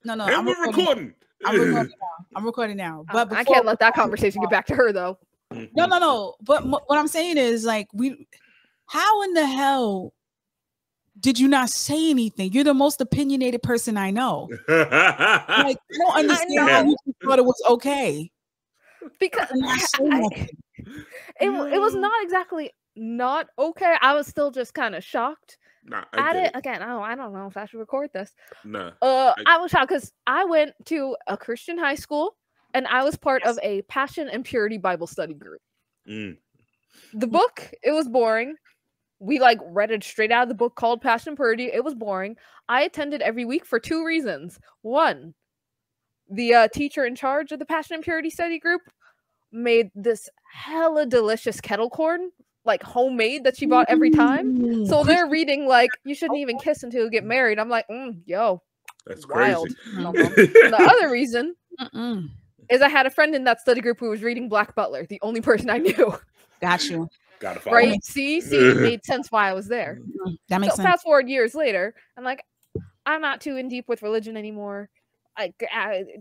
No, no, And we're recording. I'm recording now. But I can't let that conversation get back to her though. No. But what I'm saying is like how in the hell did you not say anything? You're the most opinionated person I know. Like, I don't understand how you thought it was okay. Because it was not exactly not okay. I was still just kind of shocked at it. Again, I don't know if I should record this. No. I was shocked because I went to a Christian high school and I was part of a Passion and Purity Bible study group. The book, it was boring. We like read it straight out of the book called Passion and Purity. It was boring. I attended every week for 2 reasons. One, the teacher in charge of the Passion and Purity study group made this hella delicious kettle corn, like homemade, that she bought every time. So they're reading like, you shouldn't even kiss until you get married. I'm like, yo, that's wild. crazy. The other reason is I had a friend in that study group who was reading Black Butler, the only person I knew. Got you. Gotta follow. Right? See, it made sense why I was there. That makes sense. Fast forward years later, I'm like, I'm not too in deep with religion anymore.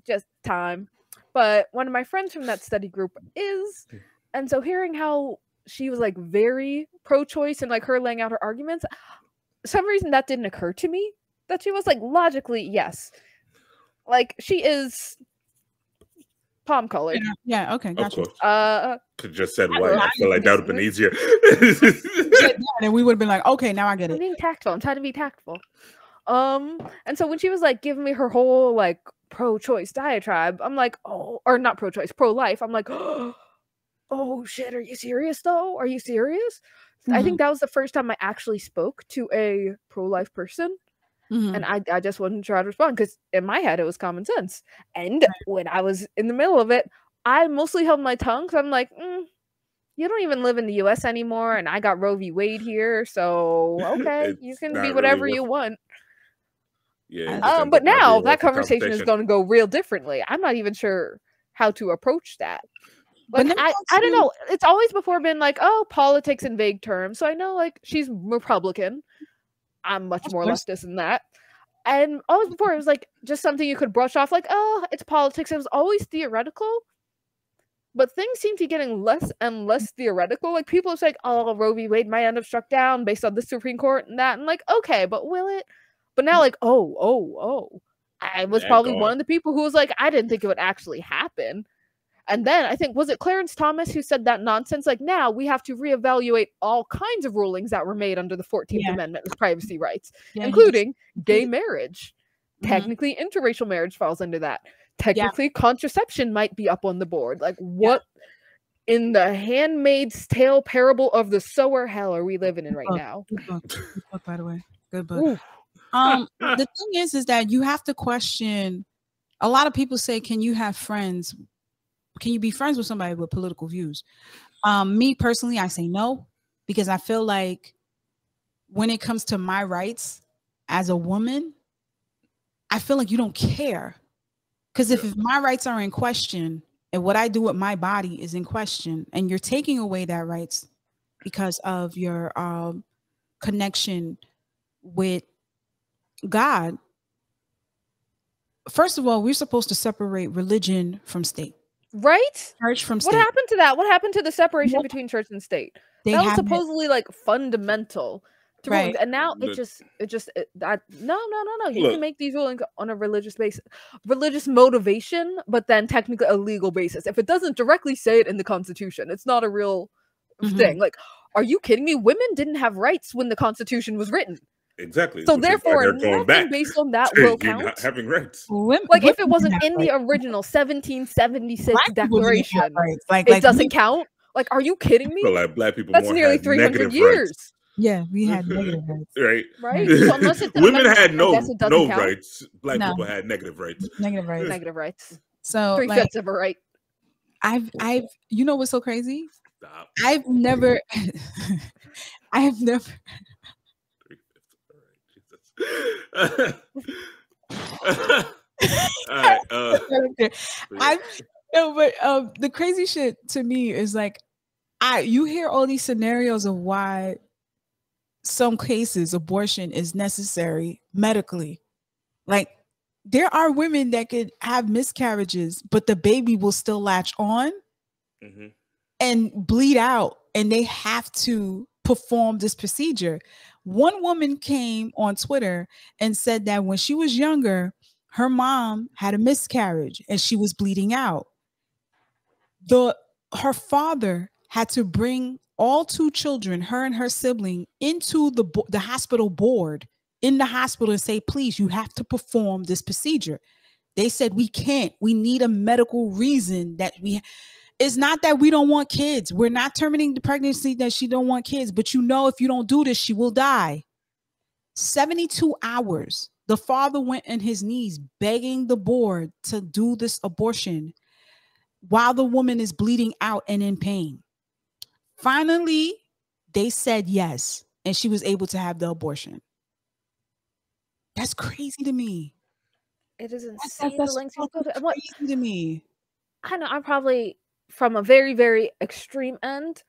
Just time. But one of my friends from that study group is, and so hearing how she was like very pro-choice and like her laying out her arguments, some reason that didn't occur to me, that she was like logically yes, like she is palm colored. Yeah, okay, gotcha. Could just said white. I feel like that would have been easier. And we would have been like, okay, now I get it. I'm being tactful. I'm trying to be tactful. And so when she was like giving me her whole like pro-choice diatribe, I'm like, oh, or not pro-choice, pro-life. I'm like, oh shit, are you serious though? Are you serious? I think that was the first time I actually spoke to a pro-life person. And I just wasn't sure how to respond because in my head it was common sense. And when I was in the middle of it, I mostly held my tongue because I'm like, you don't even live in the US anymore, and I got Roe v. Wade here, so okay, you can be whatever you want. Yeah. But now that conversation is going to go real differently. I'm not even sure how to approach that. Like I don't know. It's always before been like, oh, politics in vague terms. So I know like she's Republican. I'm much more leftist than that. And always before it was like just something you could brush off like, oh, it's politics. It was always theoretical. But things seem to be getting less and less theoretical. Like people are like, oh, Roe v. Wade might end up struck down based on the Supreme Court and that. And like, okay, but will it? But now like, oh. I was probably one of the people who was like, I didn't think it would actually happen. And then I think, was it Clarence Thomas who said that nonsense? Like, now we have to reevaluate all kinds of rulings that were made under the 14th Amendment with privacy rights, including gay marriage. Technically, interracial marriage falls under that. Technically, contraception might be up on the board. Like, what in the Handmaid's Tale parable of the sower hell are we living in right now? Good book, by the way. Good book. The thing is that you have to question. A lot of people say, can you have friends? Can you be friends with somebody with political views? Me personally, I say no, because I feel like when it comes to my rights as a woman, I feel like you don't care. Because if my rights are in question and what I do with my body is in question, and you're taking away that rights because of your connection with God, first of all, we're supposed to separate religion from state. Right? Church from state. What happened to that? What happened to the separation between church and state? That was supposedly like fundamental to rulings. And now no. You can make these rulings on a religious basis, religious motivation, but then technically a legal basis. If it doesn't directly say it in the Constitution, it's not a real thing. Like, are you kidding me? Women didn't have rights when the Constitution was written. Exactly. So therefore, nothing based on that will count. Having rights. Like if it wasn't in the original 1776 Declaration, it doesn't count. Like, are you kidding me? So like black people, that's nearly 300 years. Rights. Yeah, we had negative rights. Right. So unless it's women had no rights. Black people had negative rights. Negative rights. So 3/5 of a right. I've you know what's so crazy? Stop. I've never the crazy shit to me is like you hear all these scenarios of why some cases abortion is necessary medically. Like there are women that could have miscarriages, but the baby will still latch on and bleed out, and they have to perform this procedure. One woman came on Twitter and said that when she was younger, her mom had a miscarriage and she was bleeding out. Her father had to bring all 2 children, her and her sibling, into the hospital board in the hospital and say, please, you have to perform this procedure. They said, we can't. We need a medical reason that it's not that we don't want kids. We're not terminating the pregnancy that she don't want kids, but if you don't do this, she will die. 72 hours. The father went on his knees begging the board to do this abortion while the woman is bleeding out and in pain. Finally, they said yes, and she was able to have the abortion. That's crazy to me. It is insane. That's crazy to me. I know I'm probably from a very, very extreme end,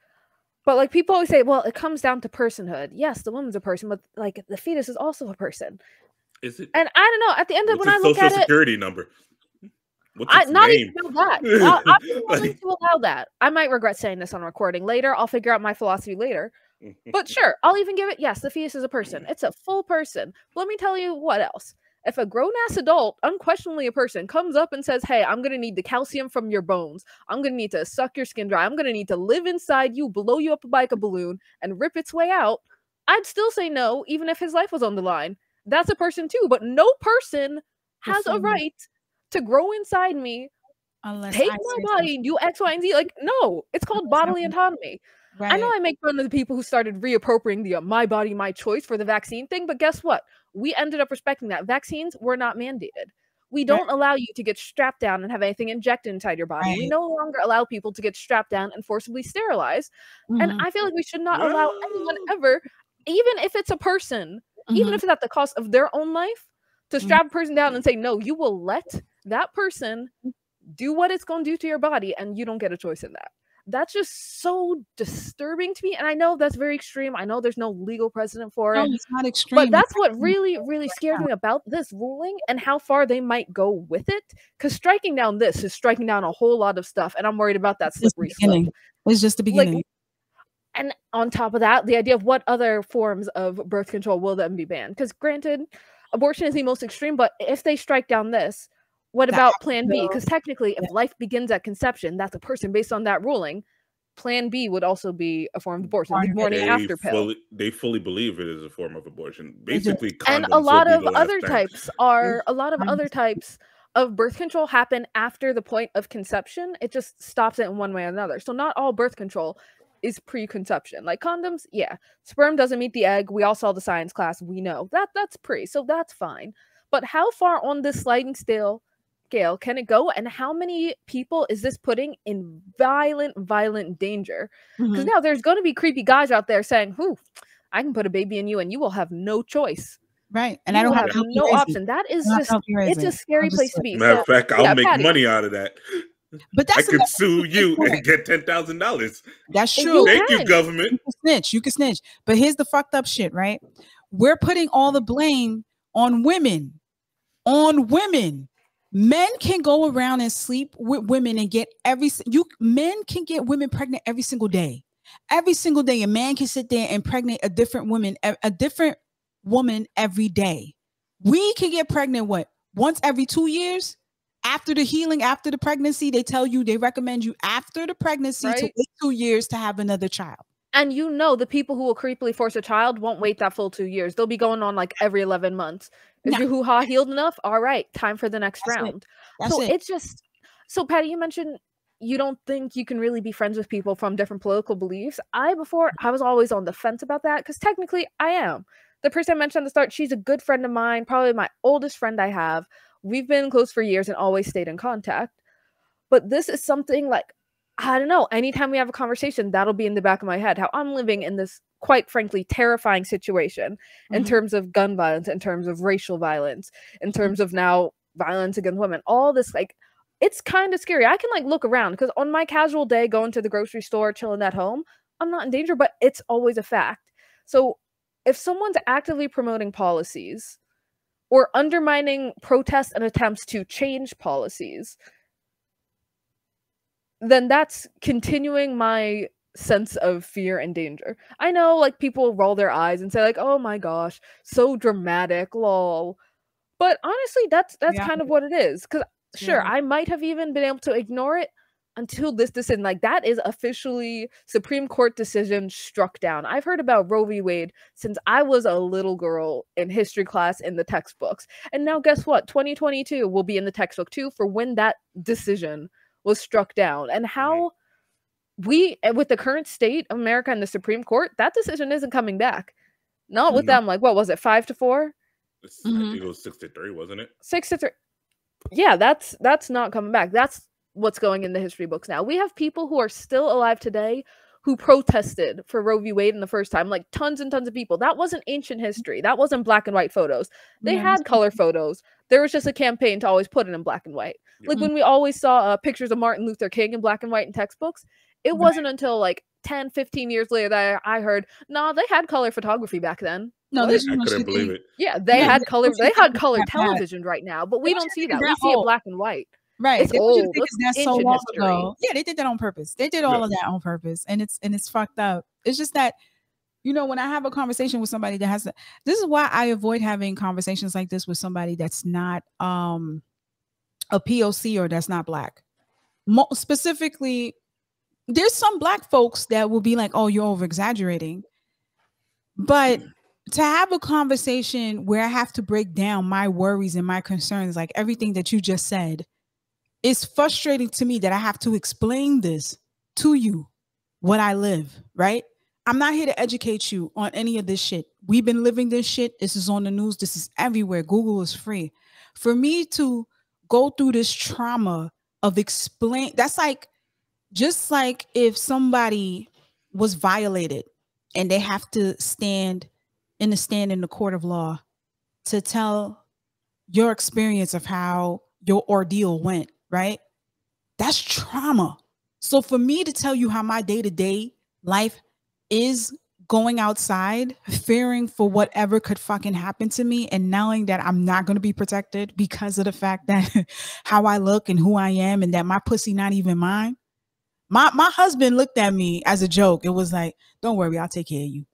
but like people always say, well, it comes down to personhood. Yes, the woman's a person, but like the fetus is also a person. Is it? And I don't know. At the end of when I look at it, social security number. Not even that. I'm willing to allow that. I might regret saying this on recording later. I'll figure out my philosophy later. But sure, I'll even give it. Yes, the fetus is a person. It's a full person. But let me tell you what else. If a grown-ass adult, unquestionably a person, comes up and says, hey, I'm going to need the calcium from your bones. I'm going to need to suck your skin dry. I'm going to need to live inside you, blow you up like a balloon, and rip its way out, I'd still say no, even if his life was on the line. That's a person too. But no person has a right to grow inside me, take my body, do X, Y, and Z. Like, no, it's called bodily autonomy. Right. I know I make fun of the people who started reappropriating the my body, my choice for the vaccine thing, but guess what? We ended up respecting that. Vaccines were not mandated. We don't allow you to get strapped down and have anything injected inside your body. We no longer allow people to get strapped down and forcibly sterilized. And I feel like we should not allow anyone ever, even if it's a person, even if it's at the cost of their own life, to strap a person down and say, no, you will let that person do what it's going to do to your body, and you don't get a choice in that. That's just so disturbing to me. And I know that's very extreme. I know there's no legal precedent for it. No, it's not extreme. But that's what really, really scares me about this ruling and how far they might go with it. Because striking down this is striking down a whole lot of stuff. And I'm worried about that slippery slope. It's just the beginning. And on top of that, the idea of what other forms of birth control will then be banned. Because granted, abortion is the most extreme. But if they strike down this, what about Plan B? Because technically, if life begins at conception, that's a person based on that ruling. Plan B would also be a form of abortion. The morning after pill. They fully believe it is a form of abortion. Basically, and a lot of other types of birth control happen after the point of conception. It just stops it in one way or another. So not all birth control is pre-conception. Like condoms, yeah. Sperm doesn't meet the egg. We all saw the science class. We know that's pre. So that's fine. But how far on this sliding scale can it go, and how many people is this putting in violent danger? Because now there's going to be creepy guys out there saying, I can put a baby in you and you will have no choice, right? And I don't have no option. That is just it's a scary place to be. Matter of fact, I'll make money out of that. But I could sue you and get $10,000. That's true. Thank you, government. You can snitch. But here's the fucked up shit, right? We're putting all the blame on women. Men can go around and sleep with women and get men can get women pregnant every single day. Every single day, a man can sit there and pregnant a different woman every day. We can get pregnant once every 2 years? After the healing, after the pregnancy, they recommend you after the pregnancy to wait 2 years to have another child. And the people who will creepily force a child won't wait that full 2 years. They'll be going on like every 11 months. Is your hoo-ha healed enough? All right, time for the next round. It's just... So, Patty, you mentioned you don't think you can really be friends with people from different political beliefs. I was always on the fence about that, because technically I am. The person I mentioned at the start, she's a good friend of mine, probably my oldest friend I have. We've been close for years and always stayed in contact. But this is something like, I don't know, anytime we have a conversation, that'll be in the back of my head, how I'm living in this, quite frankly, terrifying situation in terms of gun violence, in terms of racial violence, in terms of now violence against women, all this, like, it's kind of scary. I can like look around, because on my casual day, going to the grocery store, chilling at home, I'm not in danger, but it's always a fact. So if someone's actively promoting policies or undermining protests and attempts to change policies, then that's continuing my sense of fear and danger. I know, like, people roll their eyes and say, like, oh my gosh, so dramatic, lol. But honestly, that's kind of what it is. Because sure, I might have even been able to ignore it until this decision. Like, that is officially Supreme Court decision struck down. I've heard about Roe v. Wade since I was a little girl in history class in the textbooks. And now guess what? 2022 will be in the textbook too for when that decision was struck down. And how we, with the current state of America and the Supreme Court, that decision isn't coming back. Not with them, like, what was it, 5-4? I think it was 6-3, wasn't it? 6-3. Yeah, that's not coming back. That's what's going in the history books now. We have people who are still alive today who protested for Roe v. Wade in the first time, like tons and tons of people. That wasn't ancient history. That wasn't black and white photos. They had color photos. There was just a campaign to always put it in black and white. Like when we always saw pictures of Martin Luther King in black and white in textbooks, it wasn't until like 10, 15 years later that I heard, nah, they had color photography back then. No, I couldn't believe it. Yeah, they had color. They had color television right now, but we don't see that. We see it black and white. Right. It's old. That's so long ago. Yeah, they did that on purpose. They did all of that on purpose, and it's fucked up. It's just that, you know, when I have a conversation with somebody that has to, this is why I avoid having conversations like this with somebody that's not a POC or that's not black. Specifically, there's some black folks that will be like, "Oh, you're over exaggerating," but to have a conversation where I have to break down my worries and my concerns, like everything that you just said, it's frustrating to me that I have to explain this to you, what I live, right? I'm not here to educate you on any of this shit. We've been living this shit. This is on the news. This is everywhere. Google is free. For me to go through this trauma of explain, that's like, just like if somebody was violated and they have to stand in the court of law to tell your experience of how your ordeal went, right? That's trauma. So for me to tell you how my day-to-day life is going outside, fearing for whatever could fucking happen to me and knowing that I'm not going to be protected because of the fact that how I look and who I am and that my pussy not even mine. My husband looked at me as a joke. It was like, don't worry, I'll take care of you.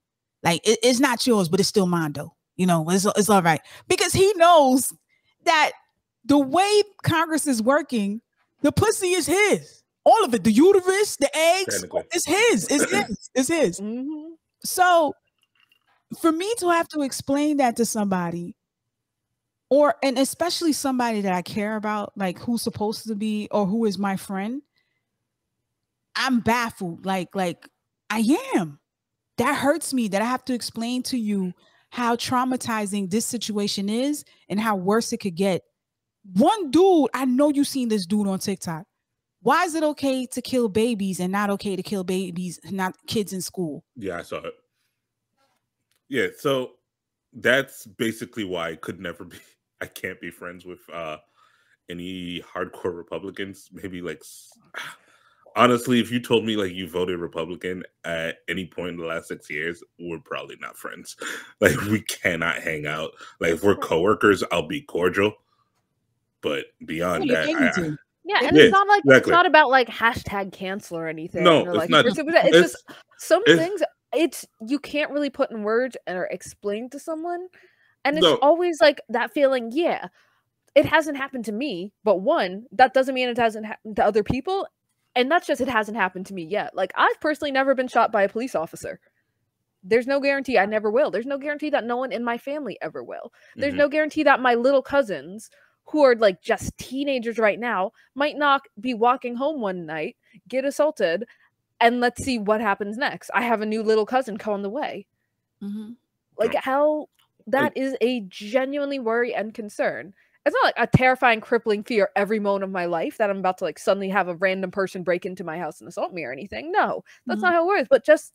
Like, it's not yours, but it's still mine, though. You know, it's all right. Because he knows that the way Congress is working, the pussy is his. All of it, the uterus, the eggs, it's his. It's his. It's his. Mm-hmm. So for me to have to explain that to somebody, and especially somebody that I care about, like who's supposed to be or who is my friend, I'm baffled. Like I am. That hurts me that I have to explain to you how traumatizing this situation is and how worse it could get. One dude, I know you've seen this dude on TikTok. Why is it okay to kill babies and not okay to kill babies, not kids in school? Yeah, I saw it. Yeah, so that's basically why I can't be friends with any hardcore Republicans. Maybe like, honestly, if you told me like you voted Republican at any point in the last 6 years, we're probably not friends. Like, we cannot hang out. Like, if we're coworkers, I'll be cordial. But beyond that, it's not like it's not about like hashtag cancel or anything. No, or, like, it's not. It's just some things. It's you can't really put in words or explain to someone, and it's always like that feeling. Yeah, it hasn't happened to me, but one, that doesn't mean it hasn't happened to other people. And that's just, it hasn't happened to me yet. Like, I've personally never been shot by a police officer. There's no guarantee I never will. There's no guarantee that no one in my family ever will. There's no guarantee that my little cousins, who are like just teenagers right now, might not be walking home one night, get assaulted, and let's see what happens next. I have a new little cousin coming the way. Like, how that is a genuinely worry and concern. It's not like a terrifying, crippling fear every moment of my life that I'm about to like suddenly have a random person break into my house and assault me or anything. No, that's not how it works. But just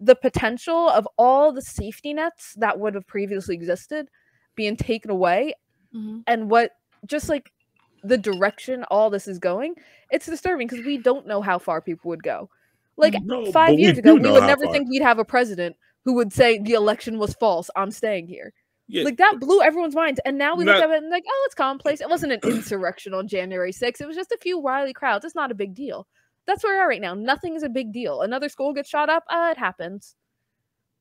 the potential of all the safety nets that would have previously existed being taken away, and what just like the direction all this is going, it's disturbing because we don't know how far people would go. Like 5 years ago, we would never think we'd have a president who would say the election was false. I'm staying here. Yeah. Like, that blew everyone's minds. And now we look at it and like, oh, it's commonplace. It wasn't an insurrection on January 6th. It was just a few wily crowds. It's not a big deal. That's where we are right now. Nothing is a big deal. Another school gets shot up. It happens.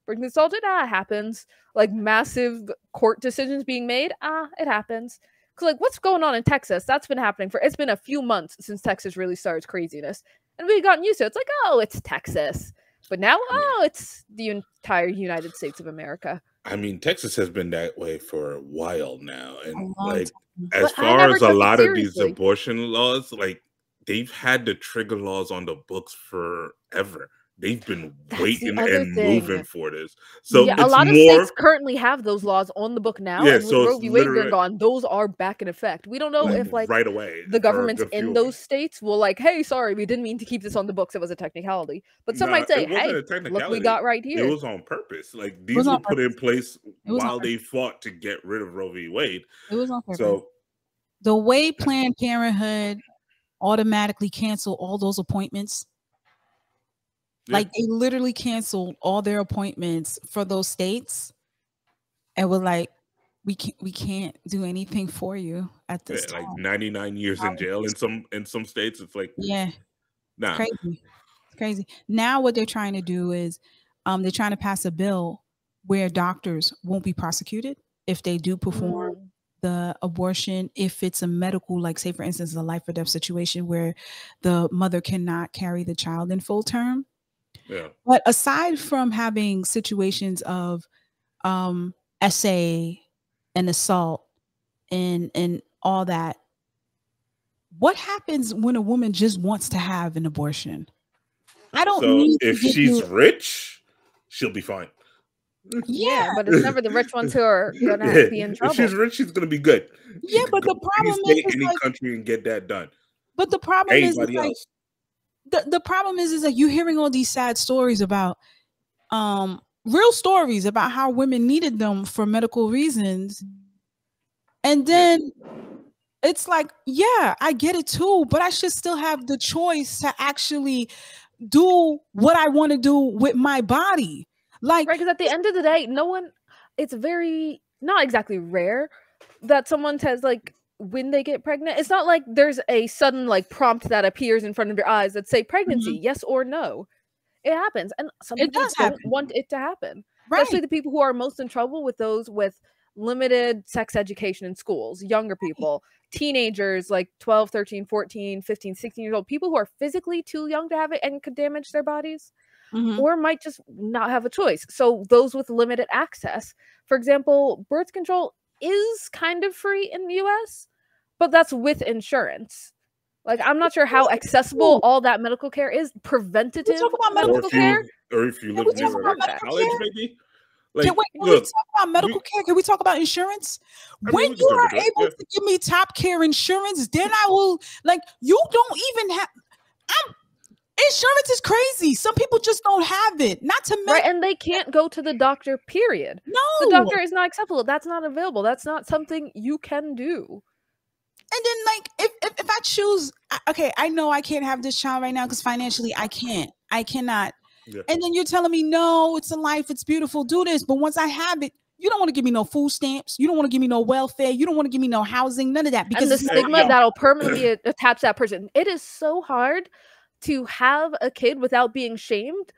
Britain assaulted. It happens. Like, massive court decisions being made. It happens. Because, like, what's going on in Texas? That's been happening it's been a few months since Texas really started its craziness. And we've gotten used to it. It's like, oh, it's Texas. But now, it's the entire United States of America. I mean, Texas has been that way for a while now. And, like, time. as far as a lot of these abortion laws, like, they've had the trigger laws on the books forever. They've been waiting and moving for this. So yeah, a lot of states currently have those laws on the book now. Yeah, and with Roe v. Wade being gone, those are back in effect. We don't know if like right away the governments in those states will like, hey, sorry, we didn't mean to keep this on the books. It was a technicality. But some might say, hey, look, we got right here. It was on purpose. Like these were put in place while they fought to get rid of Roe v. Wade. It was on purpose. So the way Planned Parenthood automatically canceled all those appointments. Like they literally canceled all their appointments for those states, and were like, "We can't do anything for you at this time." Like 99 years in jail in some states. It's like nah. It's crazy. Now what they're trying to do is, they're trying to pass a bill where doctors won't be prosecuted if they do perform the abortion, if it's a medical, like say for instance, a life or death situation where the mother cannot carry the child in full term. Yeah. But aside from having situations of SA and assault and all that, what happens when a woman just wants to have an abortion? I don't So if she's rich, she'll be fine. Yeah, but it's never the rich ones who are gonna be in trouble. If she's rich, she's gonna be good. Yeah, but the problem is any country and get that done. But the problem is like, the problem is that you're hearing all these sad stories about real stories about how women needed them for medical reasons, and then it's like, yeah, I get it too, but I should still have the choice to actually do what I want to do with my body. Like, right, because at the end of the day, it's very not exactly rare that someone says like when they get pregnant, it's not like there's a sudden like prompt that appears in front of your eyes that say pregnancy, yes or no. It happens, and some people don't want it to happen. Right. Especially the people who are most in trouble with those with limited sex education in schools, younger people, teenagers like 12, 13, 14, 15, 16 years old, people who are physically too young to have it and could damage their bodies. Or might just not have a choice. So those with limited access, for example, birth control is kind of free in the US, but that's with insurance. Like, I'm not sure how accessible all that medical care is. Preventative medical care, or if you live near a college, maybe. Like, can we talk about medical care? Can we talk about insurance? When you are able to give me top care insurance, then I will. Like, you don't even have. Insurance is crazy. Some people just don't have it. Not to mention, right, and they can't go to the doctor, period. No. The doctor is not acceptable. That's not available. That's not something you can do. And then, like, if I choose, okay, I know I can't have this child right now because financially I cannot. Yeah. And then you're telling me, no, it's a life, it's beautiful, do this. But once I have it, you don't want to give me no food stamps. You don't want to give me no welfare. You don't want to give me no housing, none of that. Because and the stigma that'll permanently attach that person. It is so hard to have a kid without being shamed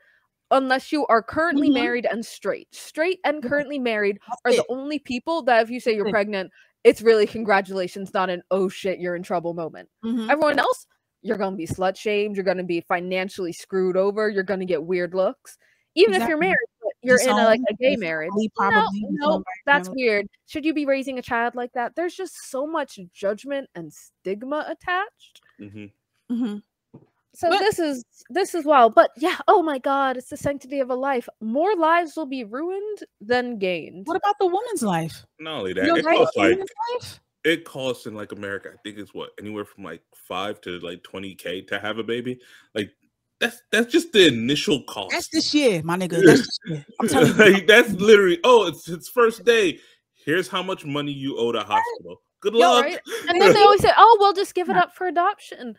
unless you are currently married and straight. Straight and currently married are the only people that if you say you're pregnant, it's really congratulations, not an oh shit, you're in trouble moment. Everyone else, you're going to be slut shamed. You're going to be financially screwed over. You're going to get weird looks. Even if you're married, but you're in a gay marriage. No, that's weird. Should you be raising a child like that? There's just so much judgment and stigma attached. So this is wild, but yeah, oh my God, it's the sanctity of a life. More lives will be ruined than gained. What about the woman's life? Not only that, it costs in like America, I think it's anywhere from like 5 to like 20K to have a baby. Like that's just the initial cost. That's this year, my nigga. That's this year. I'm telling you. Like, that's literally, it's its first day. Here's how much money you owe the hospital. Good luck. Right? And then they always say, we'll just give it up for adoption.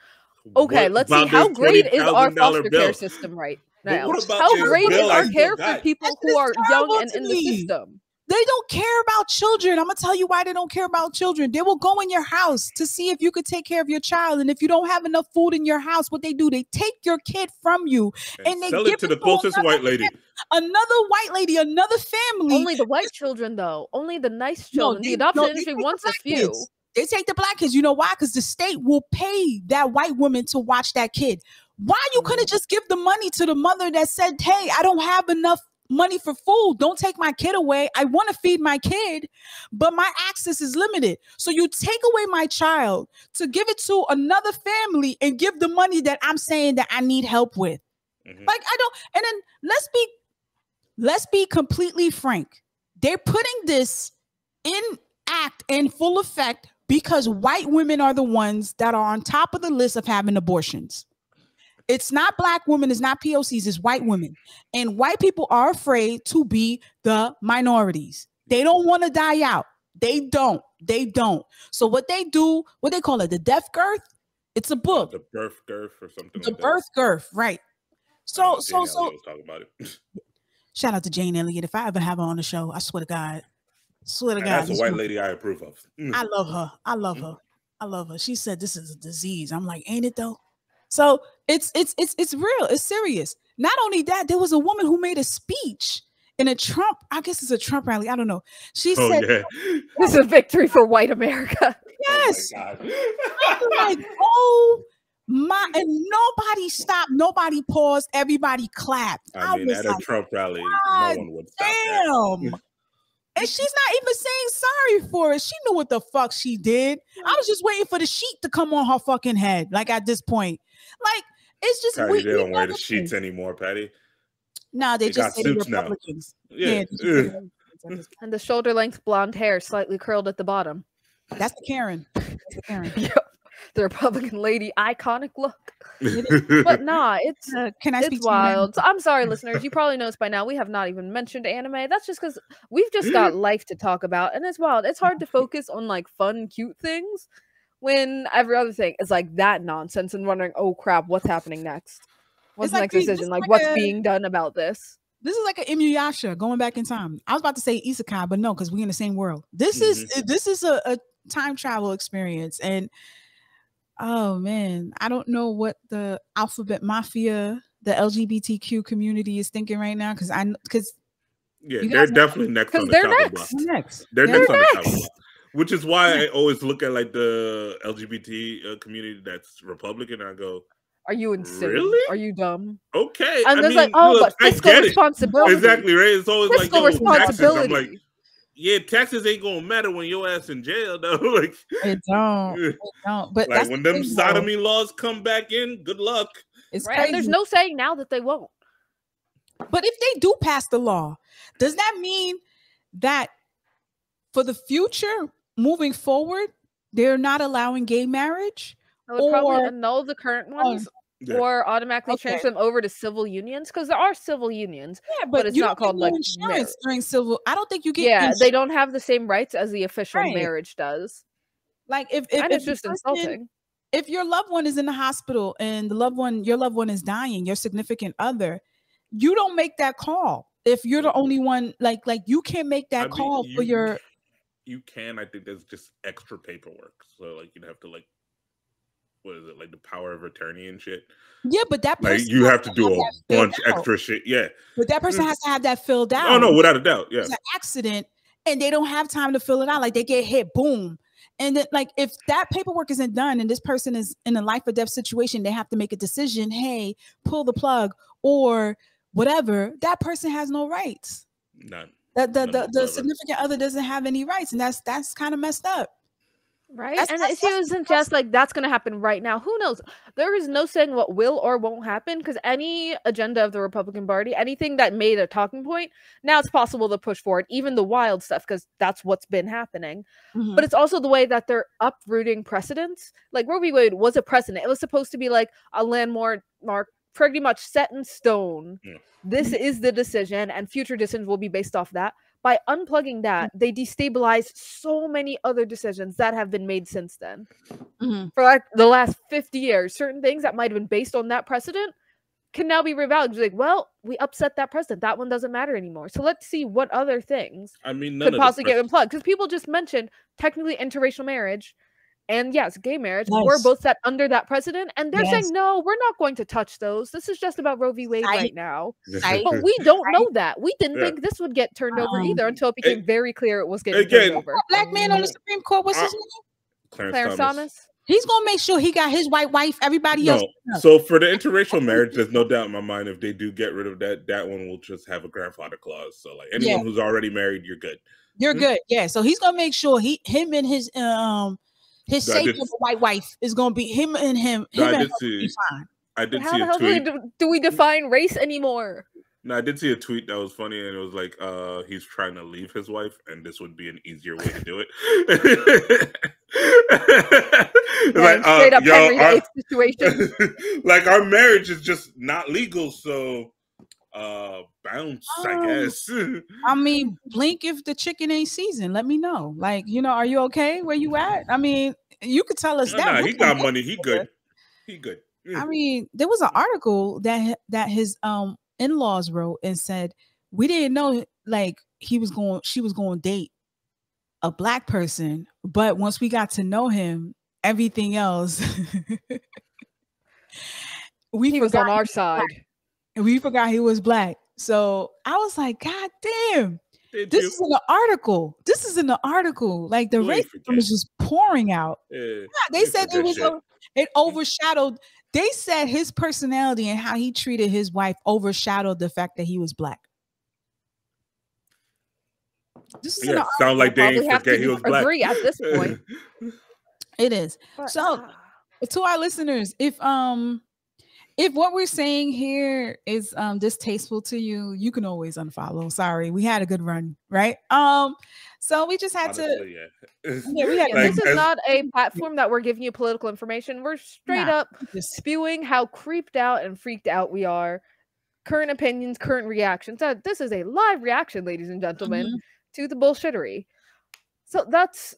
Okay, let's see. How great is our foster care system right now? How great is our care for people who are young and in the system? They don't care about children. I'm gonna tell you why they don't care about children. They will go in your house to see if you could take care of your child, and if you don't have enough food in your house, what they do, they take your kid from you and they sell give it to the closest white lady. Another white lady, another family. Only the white children, though. Only the nice children. The adoption industry wants a few. Kids. They take the black kids. You know why? Because the state will pay that white woman to watch that kid. Why you couldn't just give the money to the mother that said, hey, I don't have enough money for food. Don't take my kid away. I want to feed my kid, but my access is limited. So you take away my child to give it to another family and give the money that I'm saying that I need help with. Like, I don't. And then let's be completely frank. They're putting this in full effect because white women are the ones that are on top of the list of having abortions. It's not black women, it's not POCs, it's white women. And white people are afraid to be the minorities. They don't want to die out. They don't. So what they do, what they call it, the death girth, it's a book. The birth girth or something like that. The birth girth, right. So talk about it. Shout out to Jane Elliott. If I ever have her on the show, I swear to God. That's a white lady I approve of. I love her. She said this is a disease. I'm like, ain't it though? So it's real. It's serious. Not only that, there was a woman who made a speech in a Trump, I guess it's a Trump rally. I don't know. She said, this is a victory for white America. Yes. Oh my God. I'm like, oh my, and nobody stopped, nobody paused, everybody clapped. I mean, at a Trump rally, no one would stop that. And she's not even saying sorry for it. She knew what the fuck she did. I was just waiting for the sheet to come on her fucking head. Like at this point, like it's just Patty, they don't wear the sheets anymore, Patty. No, they just say Republicans. Yeah. And the shoulder length blonde hair slightly curled at the bottom. That's the Karen. Yep. The Republican lady iconic look. But nah, it's wild. So I'm sorry, listeners. You probably noticed by now we have not even mentioned anime. That's just because we've just got life to talk about, and it's wild. It's hard to focus on like fun, cute things when every other thing is like that nonsense and wondering, oh crap, what's happening next? What's the next decision? Like what's being done about this? This is like an Inuyasha going back in time. I was about to say isekai, but no, because we're in the same world. This is a time travel experience, and oh man, I don't know what the alphabet mafia, the LGBTQ community is thinking right now. Because they're definitely next on the chopping block. They're next on the chopping block. Which is why I always look at like the LGBT community that's Republican. And I go, are you insane? Really? Are you dumb? Okay. And there's like, oh, look, but fiscal responsibility. Exactly, right? It's always fiscal like responsibility. Taxes. I'm like, yeah, taxes ain't gonna matter when your ass in jail, though. Like it don't. But like when them sodomy laws come back in, good luck. It's right. And there's no saying now that they won't. But if they do pass the law, does that mean that for the future, moving forward, they're not allowing gay marriage? I would probably annul the current ones or automatically transfer them over to civil unions, because there are civil unions, but it's not called like insurance during civil. I don't think you get. Yeah, they don't have the same rights as the official marriage does. Like if it's just insulting. If your loved one is in the hospital and your loved one is dying, your significant other, you don't make that call. If you're the only one, like you can't make that call for your. You can. I think there's just extra paperwork, so like you'd have to like. What is it, like the power of attorney and shit? Yeah, but that person like you have to do a bunch extra shit. Yeah, but that person has to have that filled out. Oh no, without a doubt. Yeah, it's an accident, and they don't have time to fill it out. Like they get hit, boom, and then like if that paperwork isn't done, and this person is in a life or death situation, they have to make a decision. Hey, pull the plug or whatever. That person has no rights. None. The significant other doesn't have any rights, and that's kind of messed up. Right. And it isn't just like that's going to happen right now. Who knows? There is no saying what will or won't happen, because any agenda of the Republican Party, anything that made a talking point, now it's possible to push forward, even the wild stuff, because that's what's been happening. But it's also the way that they're uprooting precedents. Like Roe v. Wade was a precedent. It was supposed to be like a landmark pretty much set in stone. Yeah. This is the decision, and future decisions will be based off that. By unplugging that, they destabilize so many other decisions that have been made since then. For like the last 50 years, certain things that might have been based on that precedent can now be revalued. Like, well, we upset that precedent. That one doesn't matter anymore. So let's see what other things could possibly get unplugged. Because people just mentioned technically interracial marriage and yes, gay marriage were both set under that precedent. And they're saying, no, we're not going to touch those. This is just about Roe v. Wade right now. But we don't know that. We didn't think this would get turned over either until it became very clear it was getting turned over. Black man on the Supreme Court, what's his name? Clarence Thomas. He's gonna make sure he got his white wife. Everybody else. So for the interracial marriage, there's no doubt in my mind if they do get rid of that one will just have a grandfather clause. So like anyone who's already married, you're good. You're good. Yeah. So he's gonna make sure him and his safe white wife is gonna be him and him. I did see a tweet. Do we define race anymore? No, I did see a tweet that was funny, and it was like, he's trying to leave his wife, and this would be an easier way to do it. Like, straight up Henry VIII situation. Like, our marriage is just not legal, so bounce, I guess. I mean, blink if the chicken ain't seasoned. Let me know. Like, are you okay? Where you at? I mean, you could tell us that. Nah, he got money. He good. He good. I mean, there was an article that his in-laws wrote and said, we didn't know like she was going to date a black person, but once we got to know him, everything else he was on our side and we forgot he was black. So I was like, God damn, this is in the article. Like the racism was just pouring out. They said it overshadowed. They said his personality and how he treated his wife overshadowed the fact that he was black. This is sound like they didn't forget he was black. Agree at this point. It is. But, so to our listeners, if what we're saying here is distasteful to you, you can always unfollow. Sorry, we had a good run, right? So we just had this is not a platform that we're giving you political information. We're straight up spewing how creeped out and freaked out we are. Current opinions, current reactions. This is a live reaction, ladies and gentlemen, to the bullshittery. So that's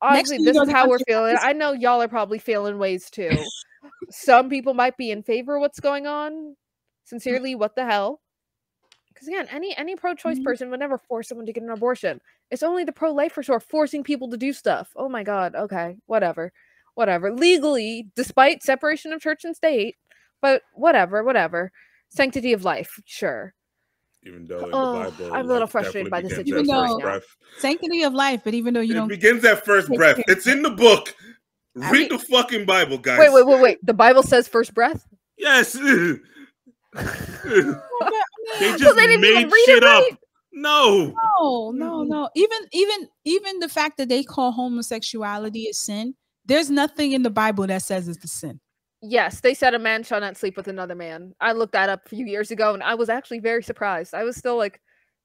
honestly, this is how we're feeling. I know y'all are probably feeling ways too. Some people might be in favor of what's going on. Sincerely, what the hell? Because again, any pro-choice person would never force someone to get an abortion. It's only the pro-lifers who are forcing people to do stuff. Oh my God. Okay. Whatever. Legally, despite separation of church and state, but whatever. Sanctity of life. Sure. Even though in the Bible, I'm a little frustrated by the situation right now. Sanctity of life, but even though it begins at first breath. It's in the book. Read the fucking Bible, guys. Wait. The Bible says first breath? Yes. They just made shit up. No. Even the fact that they call homosexuality a sin, there's nothing in the Bible that says it's a sin. Yes, they said a man shall not sleep with another man. I looked that up a few years ago, and I was actually very surprised. I was still like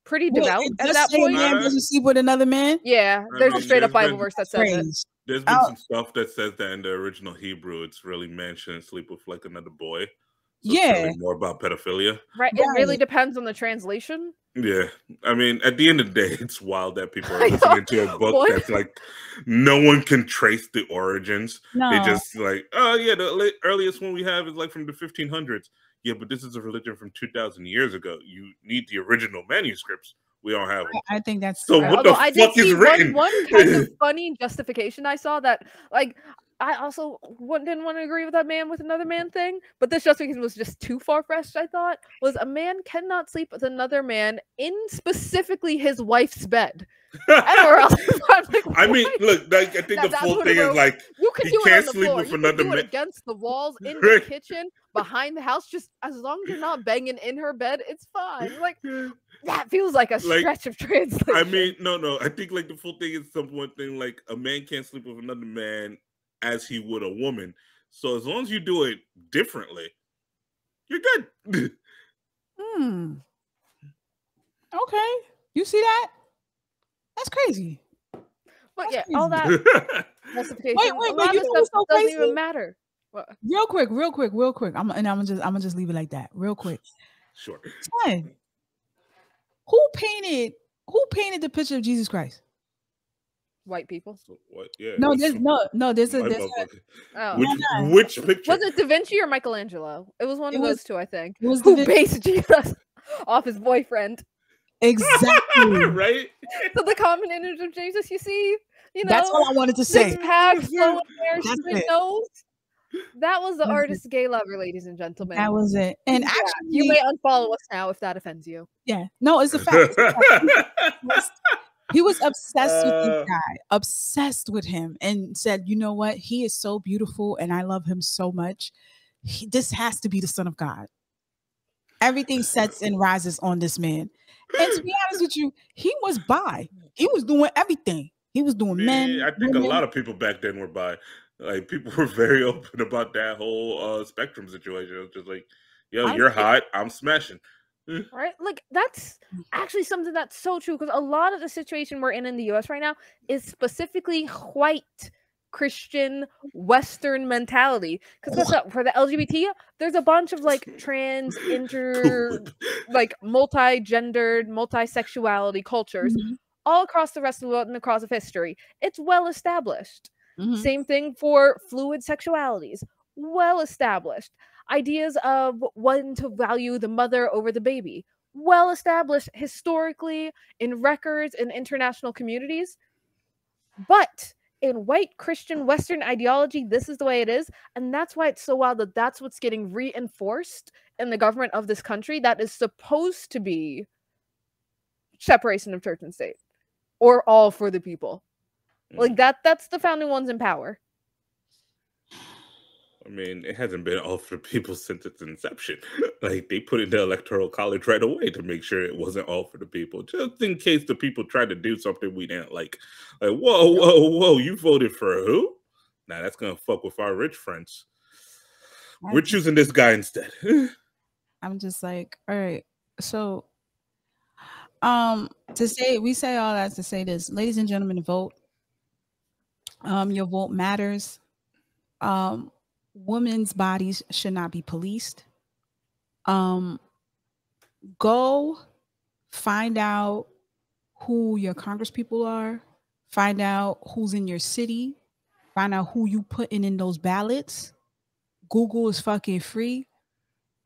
pretty devout at that point. Man doesn't sleep with another man. Yeah, there's a straight up Bible verse that says it. There's been some stuff that says that in the original Hebrew, it's really man shouldn't sleep with like another boy. So it's really more about pedophilia. Right. It really depends on the translation. Yeah. I mean, at the end of the day, it's wild that people are listening to a book that's like no one can trace the origins. No. They just like, oh yeah, the earliest one we have is like from the 1500s. Yeah, but this is a religion from 2,000 years ago. You need the original manuscripts. We don't have them. I think that's so. What the fuck is written? One kind of funny justification I saw that, like, I also didn't want to agree with that man with another man thing, but this justification was just too far-fetched. I thought was a man cannot sleep with another man in specifically his wife's bed. Anywhere else. Like, I mean, look, like I think the full thing is like you can't sleep with another man against the walls, in the kitchen, behind the house. Just as long as you're not banging in her bed, it's fine. Like that feels like a stretch of translation. I mean, no. I think like the full thing is one thing like a man can't sleep with another man as he would a woman. So as long as you do it differently, you're good. Okay. You see that? That's crazy. But yeah, all that justification. Wait, you know so doesn't even matter. What? Real quick. I'm gonna just leave it like that. Real quick. Sure. Who painted the picture of Jesus Christ? white people. So what? Yeah. No, there's Which picture? Was it Da Vinci or Michelangelo? It was one of those two, I think. It was who based Jesus off his boyfriend. Exactly. Right. So the common image of Jesus, you see, that's all I wanted to say. Six packs, flowing hair, straight nose. That was the artist's gay lover, ladies and gentlemen. That was it. And actually, you may unfollow us now if that offends you. Yeah. No, it's a fact. He was obsessed with this guy, obsessed with him, and said, you know what? He is so beautiful and I love him so much. This has to be the Son of God. Everything sets and rises on this man. And to be honest with you, he was bi. He was doing everything. He was doing men. I think a lot of people back then were bi. Like, people were very open about that whole spectrum situation. It was just like, yo, you're hot, I'm smashing. Right? Like, that's actually something that's so true, because a lot of the situation we're in the US right now is specifically white Christian Western mentality. Because what's up for the LGBT, there's a bunch of like trans, like multi-gendered, multi-sexuality cultures all across the rest of the world and across of history. It's well established. Same thing for fluid sexualities, well established. Ideas of wanting to value the mother over the baby, well established historically in records and international communities. But in white Christian Western ideology, this is the way it is. And that's why it's so wild that that's what's getting reinforced in the government of this country that is supposed to be separation of church and state, or all for the people. Like, that's the founding ones in power. I mean, it hasn't been all for people since its inception. Like, they put in the Electoral College right away to make sure it wasn't all for the people, just in case the people tried to do something we didn't like. Like, whoa, you voted for who? Nah, that's gonna fuck with our rich friends. We're choosing this guy instead. I'm just like, all right. So, we say all that to say this, ladies and gentlemen, vote. Your vote matters. Women's bodies should not be policed. Go find out who your congresspeople are. Find out who's in your city. Find out who you put in those ballots. Google is fucking free.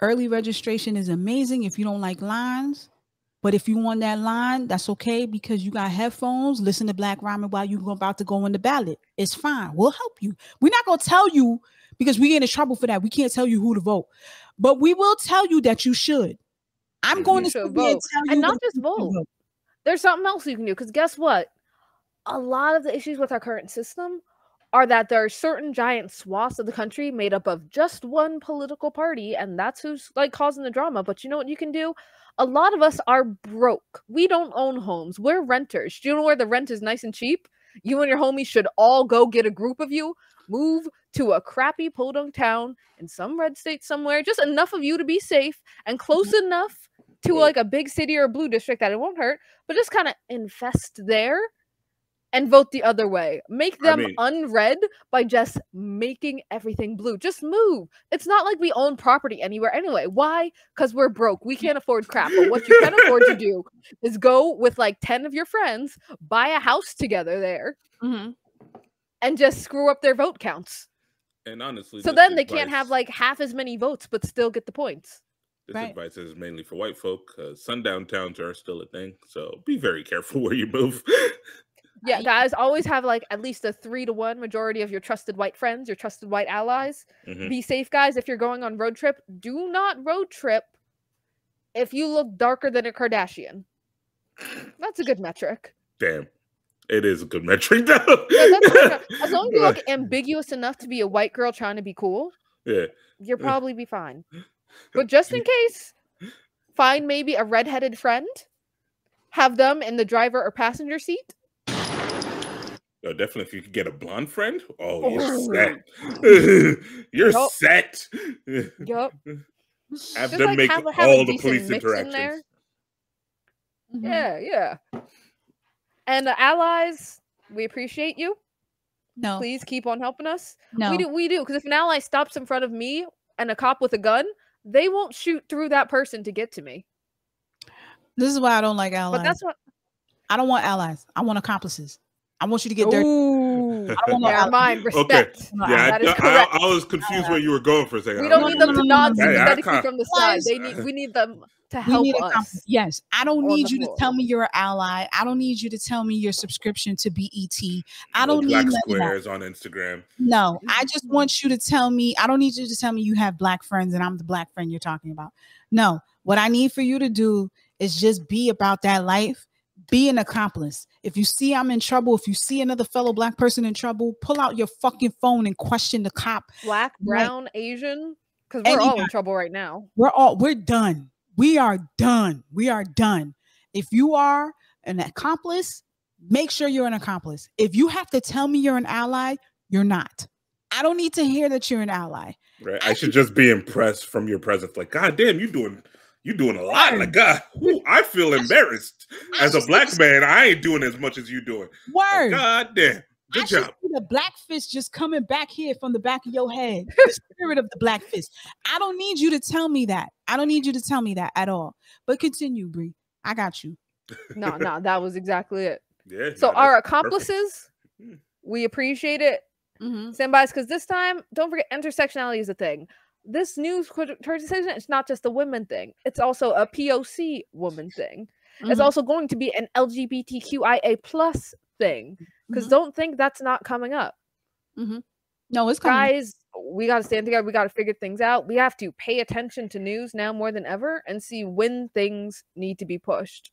Early registration is amazing if you don't like lines. But if you want that line, that's okay, because you got headphones, listen to Black Ramen while you're about to go in the ballot. It's fine. We'll help you. We're not going to tell you, because we get in trouble for that. We can't tell you who to vote. But we will tell you that you should. I'm going to vote. And not just vote. There's something else you can do, because guess what? A lot of the issues with our current system are that there are certain giant swaths of the country made up of just one political party, and that's who's like causing the drama. But you know what you can do? A lot of us are broke. We don't own homes. We're renters. Do you know where the rent is nice and cheap? You and your homies should all go get a group of you, move to a crappy podunk town in some red state somewhere, just enough of you to be safe and close enough to like a big city or a blue district that it won't hurt, but just kind of infest there and vote the other way. Make them unread by just making everything blue. Just move. It's not like we own property anywhere anyway. Why? Because we're broke. We can't afford crap. But what you can afford to do is go with like 10 of your friends, buy a house together there, and just screw up their vote counts. And honestly, so then they can't have like half as many votes, but still get the points. This advice is mainly for white folk, because sundown towns are still a thing. So be very careful where you move. Yeah, guys, always have like at least a 3-to-1 majority of your trusted white friends, your trusted white allies. Be safe, guys. If you're going on road trip, do not road trip if you look darker than a Kardashian. That's a good metric. Damn. It is a good metric, though. Yeah, that's as long as you look ambiguous enough to be a white girl trying to be cool, you'll probably be fine. But just in case, find maybe a redheaded friend, have them in the driver or passenger seat. Yo, definitely, if you could get a blonde friend, you're set. You're set. Yup. Have them like make all the police interactions. Yeah. And the allies, we appreciate you. No. Please keep on helping us. No. We do. Because if an ally stops in front of me and a cop with a gun, they won't shoot through that person to get to me. This is why I don't like allies. But that's what I don't want allies. I want accomplices. I want you to get dirty. Ooh, I don't want never mind. Respect. Okay. Yeah, that is correct. I was confused where you were going for a second. We don't need them to nod Hey, sympathetically from the side. We need them to help us. Yes, I don't need you to floor. tell me you're an ally. I don't need you to tell me your subscription to BET. I don't black need squares on Instagram. No, I just want you to tell me. I don't need you to tell me you have black friends and I'm the black friend you're talking about. No, what I need for you to do is just be about that life. Be an accomplice. If you see I'm in trouble, if you see another fellow black person in trouble, pull out your fucking phone and question the cop. Black, brown, Asian, because we're all in trouble right now. We're done. We are done. We are done. If you are an accomplice, make sure you're an accomplice. If you have to tell me you're an ally, you're not. I don't need to hear that you're an ally. Right. I should just be impressed from your presence. Like, God damn, you're doing a lot. Like, God, I feel embarrassed. As a black man, I ain't doing as much as you doing. Word. Like, God damn. Good job. The black fist just coming back here from the back of your head. The spirit of the black fist. I don't need you to tell me that. I don't need you to tell me that at all. But continue, Bree. I got you. No, that was exactly it. Yeah. So our accomplices, we appreciate it. Stand by us, because this time, don't forget, intersectionality is a thing. This new decision, it's not just a women thing. It's also a POC woman thing. It's also going to be an LGBTQIA plus thing. Because don't think that's not coming up. No, it's coming. Guys, we got to stand together. We got to figure things out. We have to pay attention to news now more than ever and see when things need to be pushed.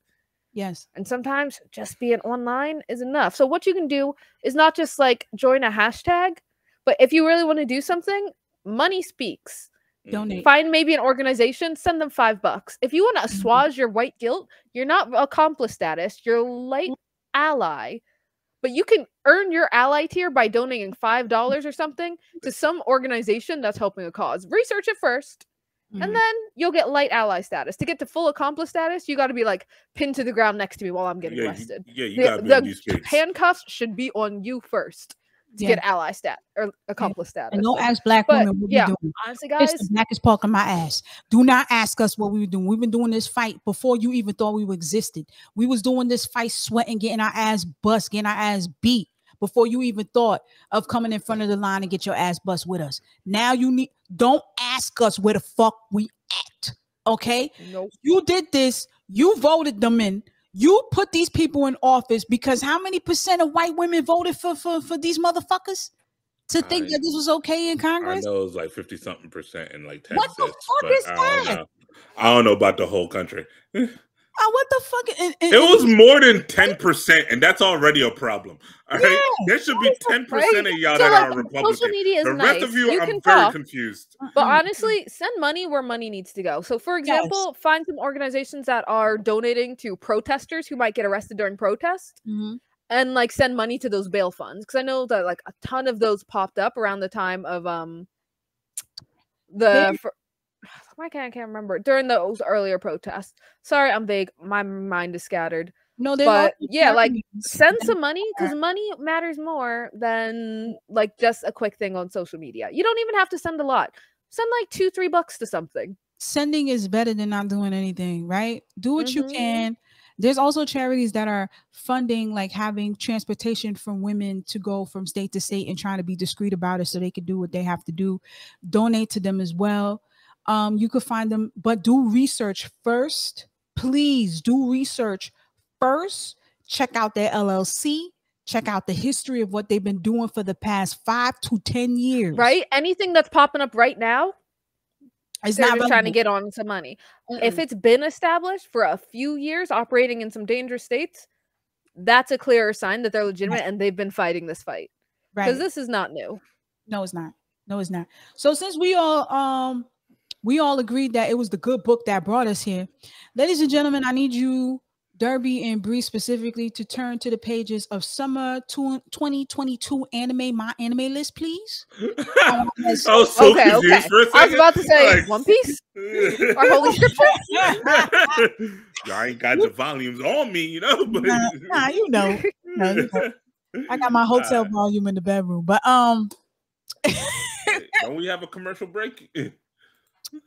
Yes. And sometimes just being online is enough. So what you can do is not just like join a hashtag, but if you really want to do something, money speaks. Donate. Find maybe an organization, send them $5. If you want to assuage your white guilt, you're not accomplice status, you're light ally. But you can earn your ally tier by donating $5 or something to some organization that's helping a cause. Research it first. And then you'll get light ally status. To get to full accomplice status, you got to be like pinned to the ground next to me while I'm getting arrested. You got to be in these space. Handcuffs should be on you first to get ally stat or accomplice status. And don't ask black women what we're doing. Honestly, guys, it's the blackest part of my ass. Do not ask us what we were doing. We've been doing this fight before you even thought we existed. We was doing this fight, sweating, getting our ass bust, getting our ass beat before you even thought of coming in front of the line and get your ass bust with us. Now don't ask us where the fuck we at. Okay? Nope. You did this. You voted them in. You put these people in office because how many % of white women voted for these motherfuckers to think that this was okay in Congress? I know it was like 50-something% in like Texas. What the fuck is that? I don't know about the whole country. What the fuck? It was more than 10%, and that's already a problem. All right, there should be 10% of y'all that are Republican. Social media is the rest of you, I'm very confused. But honestly, send money where money needs to go. So, for example, find some organizations that are donating to protesters who might get arrested during protests, and like send money to those bail funds. Because I know that like a ton of those popped up around the time of I can't remember during those earlier protests. Sorry, I'm vague. My mind is scattered. No, but yeah, like send some money because money matters more than like just a quick thing on social media. You don't even have to send a lot. Send like $2-3 to something. Sending is better than not doing anything, right? Do what you can. There's also charities that are funding, like having transportation from women to go from state to state and trying to be discreet about it so they can do what they have to do. Donate to them as well. You could find them, but do research first. Please do research first. Check out their LLC. Check out the history of what they've been doing for the past 5 to 10 years. Right? Anything that's popping up right now, it's they're not just trying to get on some money. If it's been established for a few years, operating in some dangerous states, that's a clearer sign that they're legitimate and they've been fighting this fight. Because this is not new. No, it's not. No, it's not. So since we all agreed that it was the good book that brought us here. Ladies and gentlemen, I need you, Derby and Bree specifically, to turn to the pages of Summer 2022 anime, my anime list, please. I was so confused for a second. I was about to say, like, One Piece? Or Holy Scripture? Y'all ain't got the volumes on me, you know? But... Nah, you know. I got my hotel volume in the bedroom. But don't we have a commercial break?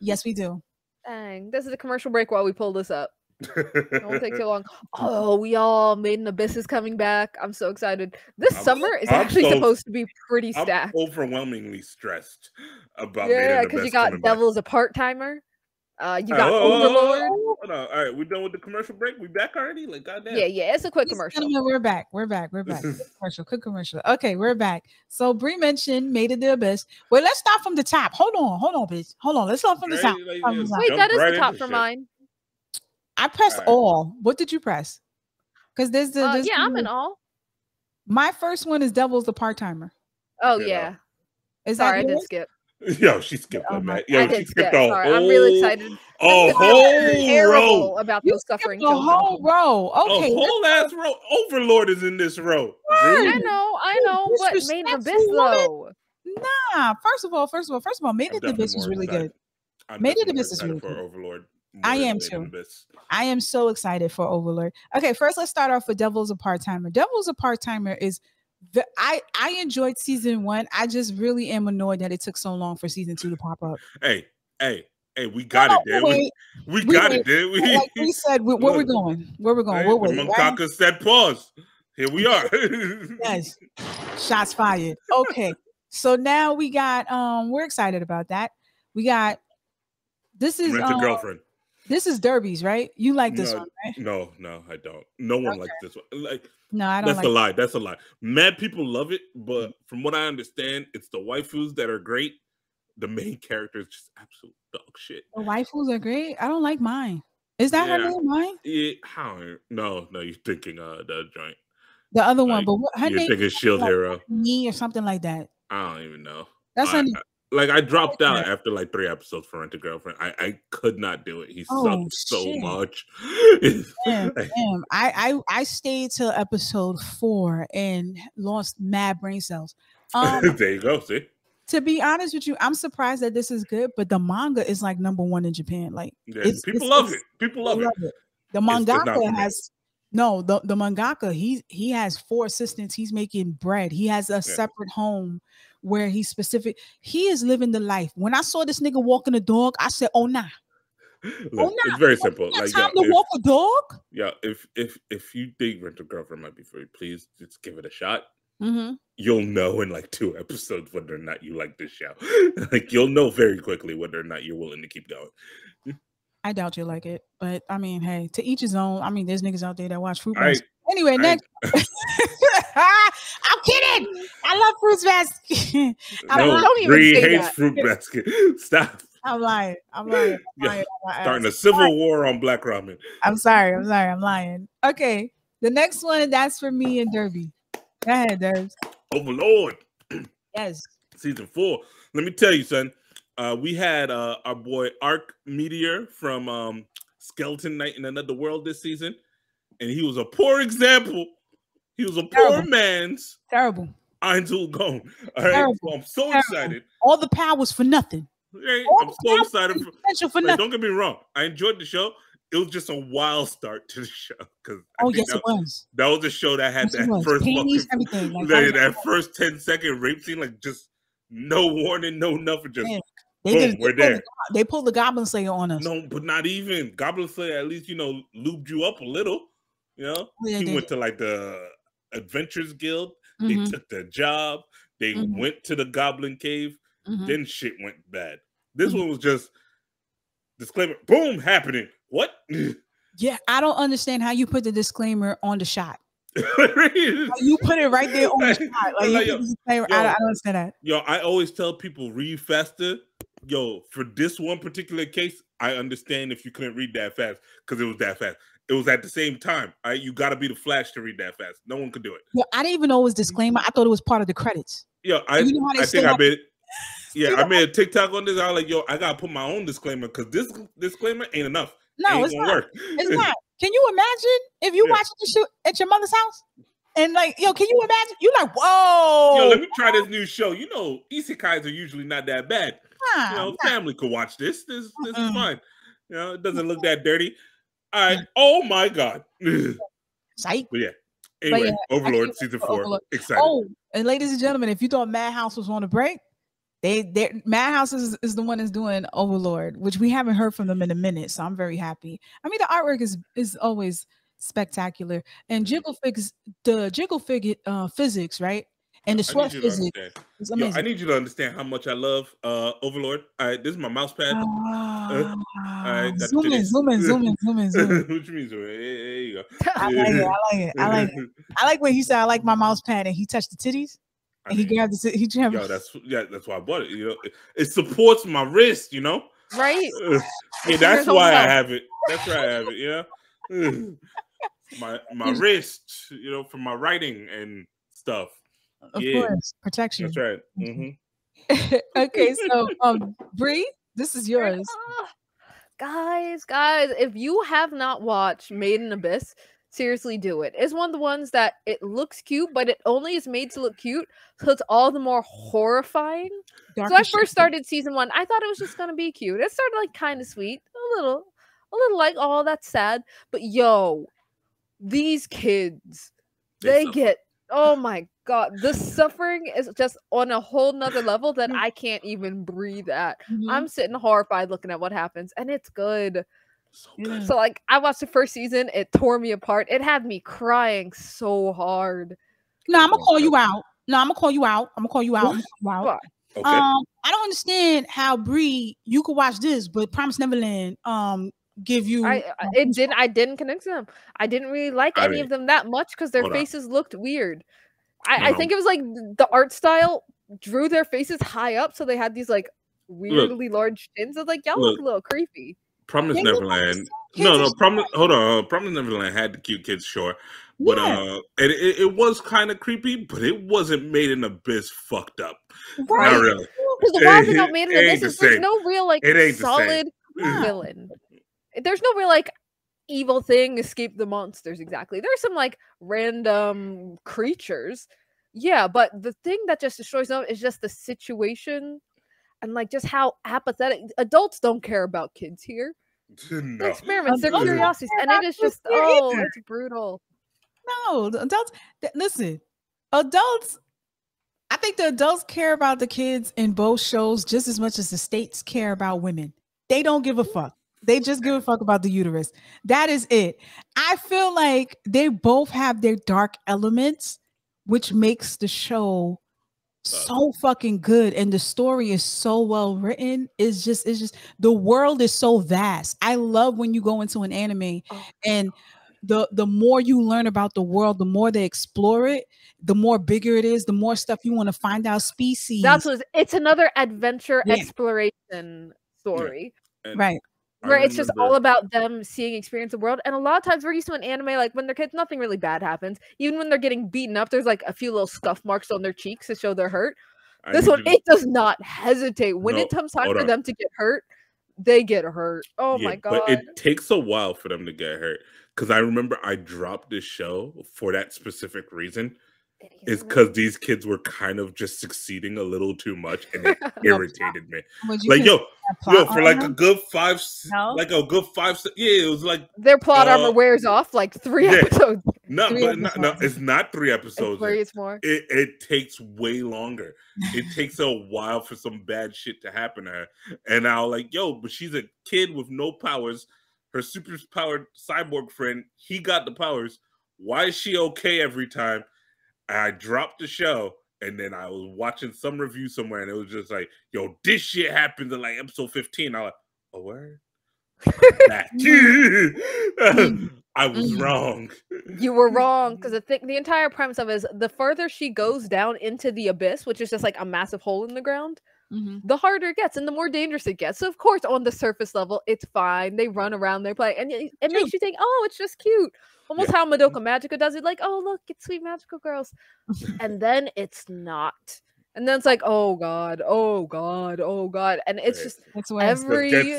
Yes, we do. Dang, this is a commercial break while we pull this up. It won't take too long. Oh, we all Made in Abyss is coming back. I'm so excited. This summer is actually supposed to be pretty stacked. I'm overwhelmingly stressed about Made in Abyss because you got Devil's a part-timer. You got Overlord. Hold on. All right, we done with the commercial break. We back already? Like, goddamn. Yeah. It's a quick commercial. We're back. Quick commercial. Okay, we're back. So Bree mentioned Made in the Abyss. Well, let's start from the top. Hold on, bitch. Hold on. Let's start from the top. Wait, that is the top for mine. I pressed all. What did you press? Because there's I'm in all. My first one is Devil's the part-timer. Oh yeah. Is that I did skip. Yo, she skipped that, man. Yo, she skipped all. Sorry, I'm really excited. A whole row about those suffering children. A whole row. Okay. A whole ass row. Overlord is in this row. I know. But Made in Abyss though. Nah. First of all, Made in Abyss is really good. Made in Abyss is really good. Overlord. I am too. I am so excited for Overlord. Okay, first let's start off with Devil's a Part-Timer. Devil's a Part-Timer is I enjoyed season 1. I just really am annoyed that it took so long for season 2 to pop up. Hey, we got it, didn't we? We got it, didn't we? Like we said, where we're going. Where we're going. Right? Mankaka said pause. Here we are. Yes. Shots fired. Okay. So now we got we're excited about that. We got this is Rent a Girlfriend. This is Derby's, right? You like this one, right? No, I don't. No one likes this one. Like, no, I don't. That's a lie. Mad people love it, but from what I understand, it's the waifus that are great. The main character is just absolute dog shit. The waifus are great. I don't like mine. Is that her name, mine? Yeah. How? No. You're thinking the joint. The other one, but what her name? You're thinking Shield Hero. Me or something like that. I don't even know. That's her name. Like I dropped out after like 3 episodes for Rent a Girlfriend. I could not do it. He sucked so much. Damn. I stayed till episode 4 and lost mad brain cells. There you go. See. To be honest with you, I'm surprised that this is good, but the manga is like #1 in Japan. Like people love it. People love it. The mangaka has the mangaka. He has 4 assistants. He's making bread. He has a separate home where he's specific. He is living the life. When I saw this nigga walking a dog, I said, "Oh nah." Look, it's very simple. Like time to walk a dog. Yeah, if you think Rent a Girlfriend might be for you, please just give it a shot. Mm-hmm. You'll know in like 2 episodes whether or not you like this show. Like you'll know very quickly whether or not you're willing to keep going. I doubt you like it, but I mean, hey, to each his own. I mean, there's niggas out there that watch Fruit Basket. Anyway, next. I'm kidding. I love Fruit Basket. Don't even say that. Fruit Basket. Stop. I'm lying. Starting a civil war on Black Ramen. I'm sorry. I'm lying. Okay, the next one, that's for me and Derby. Go ahead, Derbs. Overlord. Yes. Season 4. Let me tell you, son. We had our boy Arc Meteor from Skeleton Knight in Another World this season, and he was a poor example. He was a poor man's terrible Einzel Gone. All right, so I'm so excited. All the powers for nothing. Right? I'm so excited for nothing. Don't get me wrong. I enjoyed the show. It was just a wild start to the show because it was. That was a show that had that first that first 10-second rape scene, like just no warning, no nothing, just boom, we're there. They pulled the Goblin Slayer on us. No, but not even Goblin Slayer. At least lubed you up a little. He went to like the Adventures Guild. Mm-hmm. They took their job. They went to the Goblin Cave. Mm-hmm. Then shit went bad. This one was just disclaimer. Boom, happening. What? Yeah, I don't understand how you put the disclaimer on the shot. You put it right there on the shot. I don't understand that. Yo, I always tell people read faster. Yo, for this one particular case, I understand if you couldn't read that fast because it was that fast. It was at the same time. All right, you got to be the Flash to read that fast. No one could do it. Yeah, I didn't even know it was disclaimer. I thought it was part of the credits. Yo, I think I made it. Yeah, I made a TikTok on this. I was like, yo, I gotta put my own disclaimer because this disclaimer ain't enough. No, it's not. Work. It's not. Can you imagine if you watching the show at your mother's house and like, yo, can you imagine? You like, whoa. Yo, let me try this new show. Isekais are usually not that bad. Family could watch this. This is fine. It doesn't look that dirty. All right. Oh my God. Psych. But yeah. Anyway, Overlord season 4. Excited. Oh, and ladies and gentlemen, if you thought Madhouse was on a break, Madhouse is the one that's doing Overlord, which we haven't heard from them in a minute. So I'm very happy. I mean, the artwork is always spectacular, and the jiggle physics, right? And the sweat physics is amazing. I need you to understand how much I love Overlord. All right, this is my mouse pad. Zoom in. What you mean zoom in? There you go. I like it. I like when he said, "I like my mouse pad," and he touched the titties. And he grabbed the he grabbed. Yo, that's why I bought it. You know, it supports my wrist. You know, right? Yeah, that's why I have it. That's why I have it. Yeah, my wrist. You know, for my writing and stuff. Of course, protection. That's right. Mm-hmm. Okay, so Bree, this is yours. Guys, if you have not watched Made in Abyss, seriously do it. It's one of the ones that it looks cute, but it only is made to look cute, so it's all the more horrifying. So I first started season 1. I thought it was just gonna be cute. It started like kind of sweet, a little like, oh, that's sad. But yo, these kids, they get, oh my god, the suffering is just on a whole nother level that I can't even breathe at. I'm sitting horrified looking at what happens, and it's good. So like, I watched the first season, it tore me apart. It had me crying so hard. No, I'm gonna call you out. Okay. I don't understand how Bree, you could watch this, but Promise Neverland give you I didn't connect to them. I didn't really like any of them that much because their faces looked weird. I think it was like the art style drew their faces high up, so they had these like weirdly large chins. I was like, y'all look a little creepy. Promise Neverland. Promise Neverland had the cute kids, sure. But it was kind of creepy, but it wasn't Made in Abyss fucked up. Right. Not really. Because the wild thing about Made in Abyss is there's no real like solid villain. There's no real like evil thing, escape the monsters exactly. There's some like random creatures. Yeah, but the thing that just destroys them is just the situation and like just how apathetic. Adults don't care about kids here. No. They're experiments, they're curiosities, and it is just it's brutal. No, the adults listen. Adults, I think the adults care about the kids in both shows just as much as the states care about women. They don't give a fuck. They just give a fuck about the uterus. That is it. I feel like they both have their dark elements, which makes the show so fucking good, and the story is so well written. It's just the world is so vast. I love when you go into an anime and the more you learn about the world, the more they explore it, the more bigger it is, the more stuff you want to find out. Species. That's what it's another adventure exploration story. Right. Where it's just all about them experience the world. And a lot of times we're used to an anime, like when they're kids, nothing really bad happens. Even when they're getting beaten up, there's like a few little scuff marks on their cheeks to show they're hurt. This one, it does not hesitate. When it comes time for them to get hurt, they get hurt. Oh my god. But it takes a while for them to get hurt. Because I remember I dropped this show for that specific reason. Is because these kids were kind of just succeeding a little too much, and it irritated me. Like for like a good 5, it was like their plot armor wears off like 3 episodes. No, it's not 3 episodes. It's more. It takes way longer. It takes a while for some bad shit to happen to her, and I was like, but she's a kid with no powers. Her super powered cyborg friend, he got the powers. Why is she okay every time? I dropped the show, and then I was watching some review somewhere, and it was just like, this shit happened in like episode 15. I was like, oh, word? I was wrong. You were wrong, because the entire premise of it is the further she goes down into the abyss, which is just like a massive hole in the ground, the harder it gets and the more dangerous it gets. So of course, on the surface level, it's fine. They run around, they play, and it makes you think, oh, it's just cute. Almost how Madoka Magica does it, like, oh, look, it's sweet magical girls. And then it's not. And then it's like, oh god. And it's just every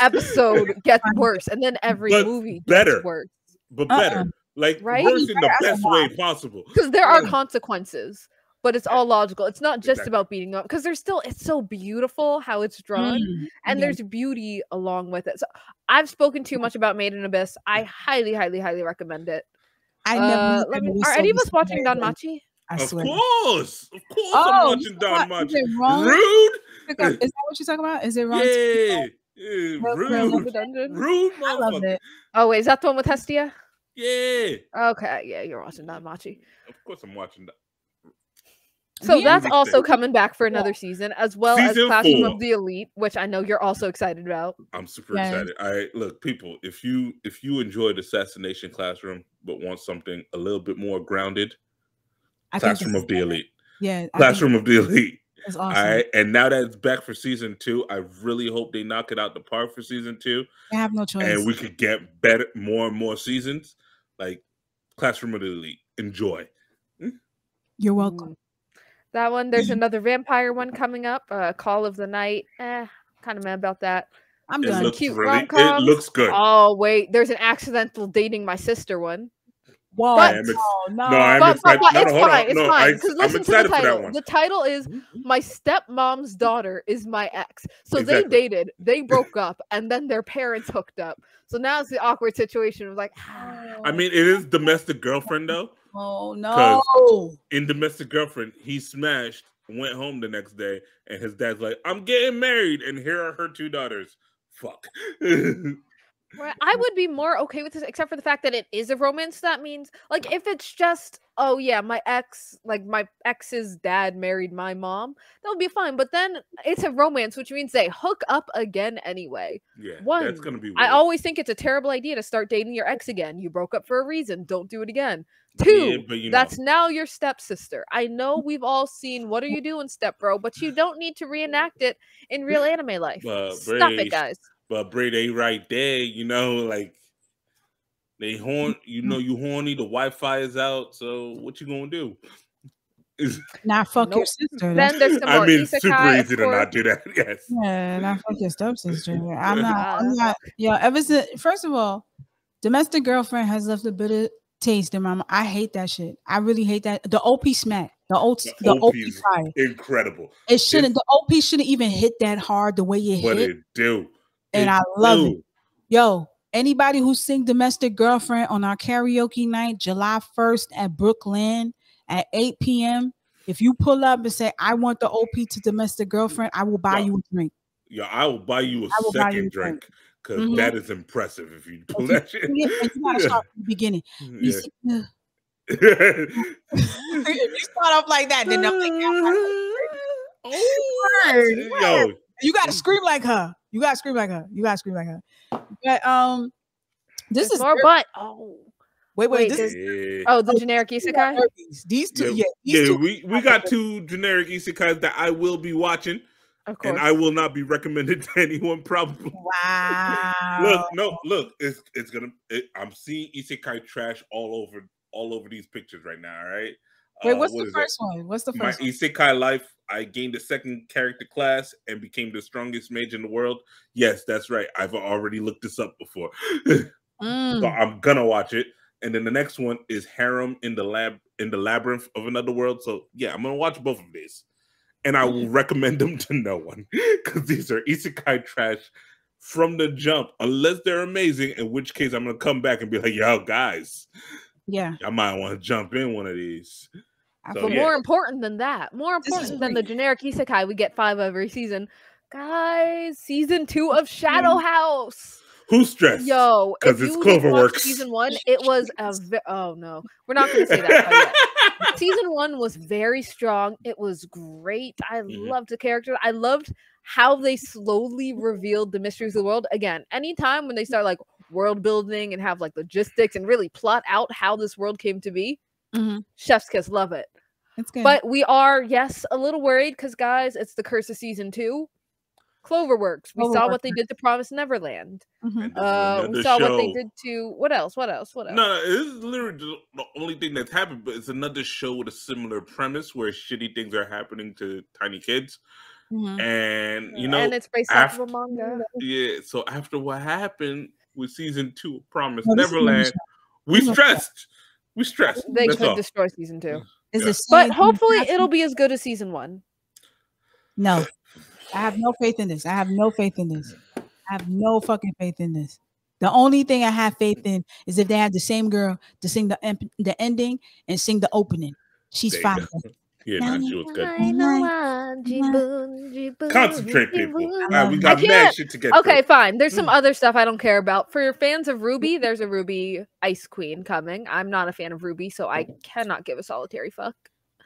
episode gets worse. And then every movie gets worse. But better. Like, worse in the best way possible. Because there are consequences. But it's all logical. It's not just about beating up, because it's so beautiful how it's drawn, and there's beauty along with it. So I've spoken too much about Made in Abyss. I highly, highly, highly recommend it. Are any of us watching Danmachi? Of course, I'm watching Don Machi. Rude. Is that what you're talking about? Is it wrong? Rude. Rude, I love it. Oh wait, is that the one with Hestia? Yeah. Okay, yeah, you're watching Don Machi. Of course, I'm watching that. So that's also coming back for another season, as well as Classroom of the Elite, which I know you're also excited about. I'm super excited. Look, people, if you enjoyed Assassination Classroom but want something a little bit more grounded, Classroom of the Elite. Yeah, Classroom of the Elite. That's awesome. All right, and now that it's back for season 2, I really hope they knock it out the park for season 2. I have no choice, and we could get better, more and more seasons. Like Classroom of the Elite. Enjoy. You're welcome. That one. There's another vampire one coming up. Call of the Night. Kind of mad about that. I'm done. Cute rom-coms. It looks good. Oh wait, there's an accidental dating my sister one. Whoa, but it's fine. It's fine. Because listen to the title. The title is "My Stepmom's Daughter Is My Ex." So they dated, they broke up, and then their parents hooked up. So now it's the awkward situation of like. I mean, it is Domestic Girlfriend though. Oh no! In Domestic Girlfriend, he smashed, went home the next day, and his dad's like, "I'm getting married, and here are her 2 daughters." Fuck. Right. I would be more okay with this, except for the fact that it is a romance. That means, like, if it's just, oh yeah, my ex's dad married my mom, that would be fine. But then it's a romance, which means they hook up again anyway. Yeah, that's gonna be weird. I always think it's a terrible idea to start dating your ex again. You broke up for a reason. Don't do it again. 2, that's now your stepsister. I know we've all seen What Are You Doing, Stepbro, but you don't need to reenact it in real anime life. Stop it, guys. But Bray, they right there, like they you horny, the Wi-Fi is out, so what you gonna do? Not fuck your sister. Then there's some more super easy to not do that. Yes. Yeah, not fuck your stepsister. I'm not. Yeah, ever since, first of all, Domestic Girlfriend has left a bitter taste in my mouth. I hate that shit. I really hate that. The OP smack. The OP fire. Incredible. It shouldn't. The OP shouldn't even hit that hard the way it hit. But it do. And I love it. Yo, anybody who sing Domestic Girlfriend on our karaoke night, July 1st at Brooklyn at 8 p.m., if you pull up and say, I want the OP to Domestic Girlfriend, I will buy you a drink. Yeah, I will buy you a second drink because that is impressive if you pull that shit. You gotta start from the beginning. If you start off like that, then I'm like, yo, you gotta scream like her. You gotta scream like her. But this is more butt. Wait. The generic isekai. These two, we got 2 generic isekais that I will be watching. Of course. And I will not be recommended to anyone, probably. Wow. Look. It's gonna. I'm seeing isekai trash all over these pictures right now. All right. Wait, what's the first one? What's the first one? My isekai life, I gained a 2nd character class and became the strongest mage in the world. Yes, that's right. I've already looked this up before. So I'm gonna watch it. And then the next one is Harem in the Labyrinth of Another World. So yeah, I'm gonna watch both of these. And I will recommend them to no one. Because these are isekai trash from the jump. Unless they're amazing, in which case I'm gonna come back and be like, yo, guys. Yeah. I might want to jump in one of these. But more important than that, more important than the generic isekai we get 5 every season, guys, season 2 of Shadow House. Who's stressed? Yo, because it's Cloverworks. Season 1, it was oh no, we're not going to say that. Season 1 was very strong. It was great. I loved the character. I loved how they slowly revealed the mysteries of the world. Again, anytime when they start like world building and have like logistics and really plot out how this world came to be, chef's kiss, love it. It's good. But we are, yes, a little worried because, guys, it's the curse of season 2. Cloverworks. We saw what they did to Promised Neverland. We saw what they did to what else? No, this is literally the only thing that's happened, but it's another show with a similar premise where shitty things are happening to tiny kids. And and it's based off of a manga. Yeah, so after what happened with season 2 of Promised Neverland, we stressed. They could destroy season 2. But hopefully it'll be as good as season 1. No. I have no faith in this. I have no fucking faith in this. The only thing I have faith in is if they have the same girl to sing the ending and sing the opening. She's fine. Yeah, nah, she was good. Concentrate, Concentrate, people. We got mad shit to get Okay, fine. There's some other stuff I don't care about. For fans of Ruby, there's a Ruby Ice Queen coming. I'm not a fan of Ruby, so I cannot give a solitary fuck.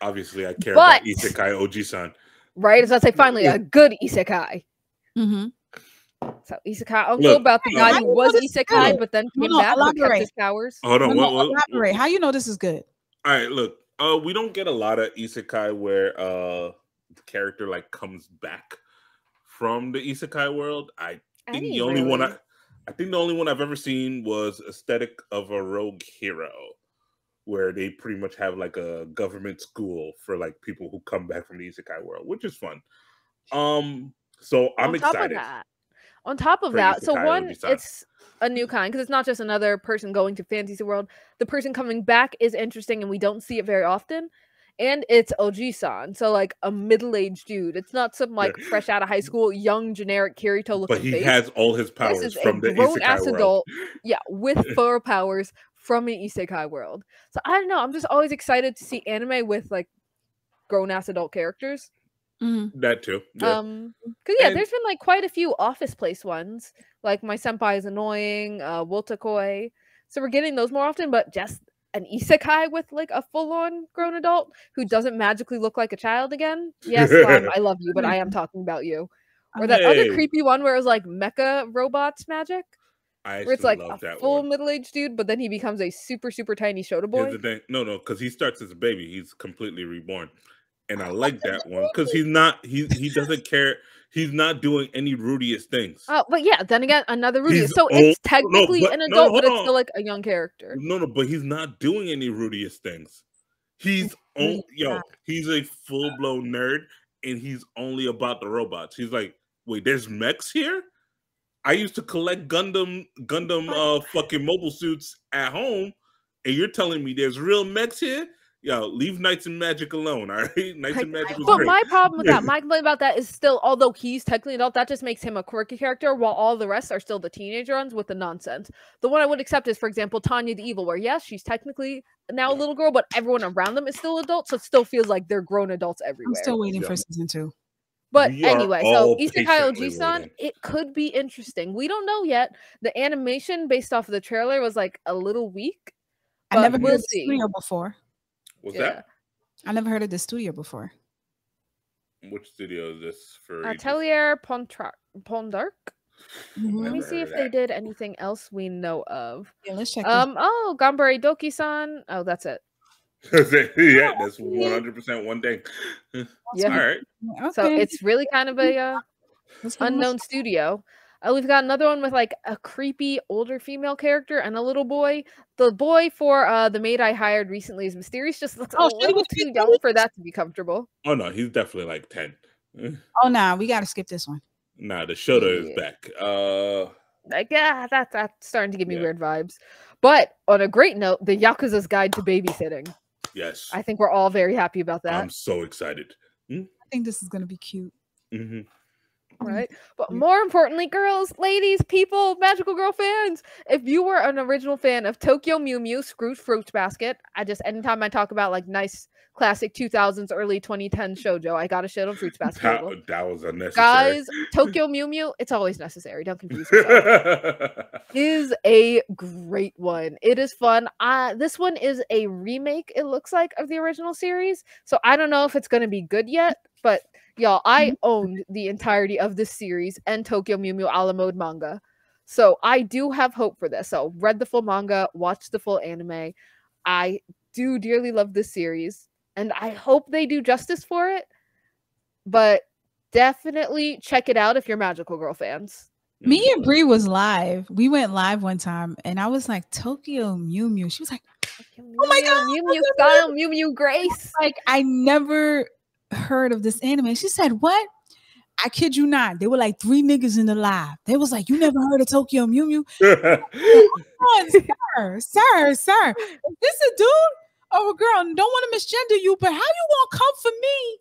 Obviously, I care about Isekai Oji-san. Right? As I say, finally, a good Isekai. Mm-hmm. So Isekai, uncle about the guy who was Isekai, but then came back and kept his powers. Hold on, elaborate. How you know this is good? All right, look. We don't get a lot of Isekai where the character like comes back from the Isekai world. I think the only one I've ever seen was Aesthetic of a Rogue Hero, where they pretty much have like a government school for like people who come back from the Isekai world, which is fun. So I'm excited. On top of that, so one, it's a new kind because it's not just another person going to fantasy world. The person coming back is interesting, and we don't see it very often. And it's Oji-san, so like a middle-aged dude. It's not some like fresh out of high school, young generic Kirito looking. But he has all his powers from the Isekai world. Adult, with full powers from an Isekai world. So I don't know. I'm just always excited to see anime with like grown-ass adult characters. Mm-hmm. That too. Yeah. Because there's been like quite a few Office Place ones, like My Senpai is Annoying, Wotakoi. So we're getting those more often, but just an isekai with like a full-on grown adult who doesn't magically look like a child again. Yes, Slime, I love you, but I am talking about you. Or that other creepy one where it was like mecha robots magic. Where it's like a full middle-aged dude, but then he becomes a super, super tiny Shota boy. No, because he starts as a baby. He's completely reborn. And I like that one because he doesn't care. He's not doing any rudiest things. Oh, but yeah, then again, another rudiest. So it's technically an adult, but it's still like a young character. No, but he's not doing any rudiest things. He's a full-blown nerd, and he's only about the robots. He's like, wait, there's mechs here? I used to collect Gundam fucking mobile suits at home, and you're telling me there's real mechs here? Yo, leave Knights and Magic alone, all right? Knights and Magic was great. My problem with that, my complaint about that is still, although he's technically an adult, that just makes him a quirky character, while all the rest are still the teenager ones with the nonsense. The one I would accept is, for example, Tanya the Evil, where yes, she's technically now a little girl, but everyone around them is still adults, so it still feels like they're grown adults everywhere. I'm still waiting for season 2. But anyway, so Isekai Oji-san, it could be interesting. We don't know yet. The animation based off of the trailer was like a little weak. I never heard of the studio before. What's that? I never heard of the studio before. Which studio is this for? Atelier Pondark. Let me see if they did anything else we know of. Yeah, let's check. Oh, Ganbare Doki-san. Oh, that's it. Yeah, that's 100% one thing. Yeah. All right. Okay. So it's really kind of a unknown studio. We've got another one with like a creepy older female character and a little boy. The boy for the maid I hired recently is mysterious. Just looks a little too young for that to be comfortable. Oh no, he's definitely like 10. Oh nah, we gotta skip this one. Nah, the Shota is back. That's starting to give me weird vibes. But on a great note, the Yakuza's Guide to Babysitting. Yes, I think we're all very happy about that. I'm so excited. I think this is gonna be cute. Mm-hmm. Right, but more importantly, girls, ladies, people, magical girl fans, if you were an original fan of Tokyo Mew Mew, screw Fruit Basket. Anytime I talk about like nice classic 2000s, early 2010s shoujo, I gotta shit on Fruit Basket. That was unnecessary. Guys, Tokyo Mew Mew, it's always necessary. Don't confuse yourself. Is a great one. It is fun. This one is a remake, it looks like, of the original series. So I don't know if it's gonna be good yet, but y'all, I owned the entirety of this series and Tokyo Mew Mew a la mode manga. So I do have hope for this. So read the full manga, watched the full anime. I do dearly love this series, and I hope they do justice for it. But definitely check it out if you're magical girl fans. Me and Bree was live. We went live one time, and I was like, Tokyo Mew Mew. She was like, oh my god, Mew Mew style, Mew Mew grace. Like, I never heard of this anime. She said, what? I kid you not. There were like 3 niggas in the live. They was like, you never heard of Tokyo Mew Mew? Sir. Is this a dude or a girl? Don't want to misgender you, but how you gonna come for me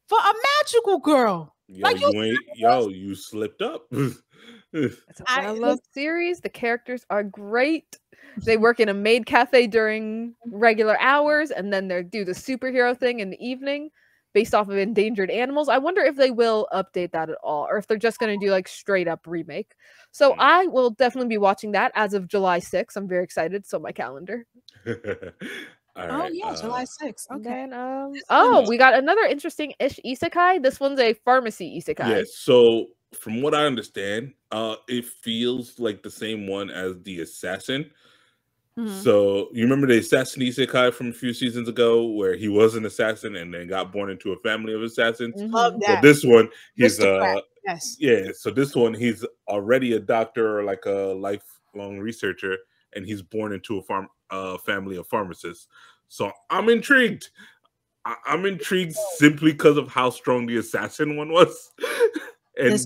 for a magical girl? You slipped up. I love series. The characters are great. They work in a maid cafe during regular hours, and then they do the superhero thing in the evening based off of endangered animals. I wonder if they will update that at all, or if they're just going to do like straight up remake. So I will definitely be watching that as of July 6th. I'm very excited. So my calendar. Right, July 6th. Okay. Then, we got another interesting-ish isekai. This one's a pharmacy isekai. Yeah, so from what I understand, it feels like the same one as The Assassin. So you remember the Assassin isekai from a few seasons ago where he was an assassin and then got born into a family of assassins? Love that. Well, this one, he's yes. Yeah, so this one, he's already a doctor or like a lifelong researcher, and he's born into a family of pharmacists. So I'm intrigued. I'm intrigued simply because of how strong the assassin one was. And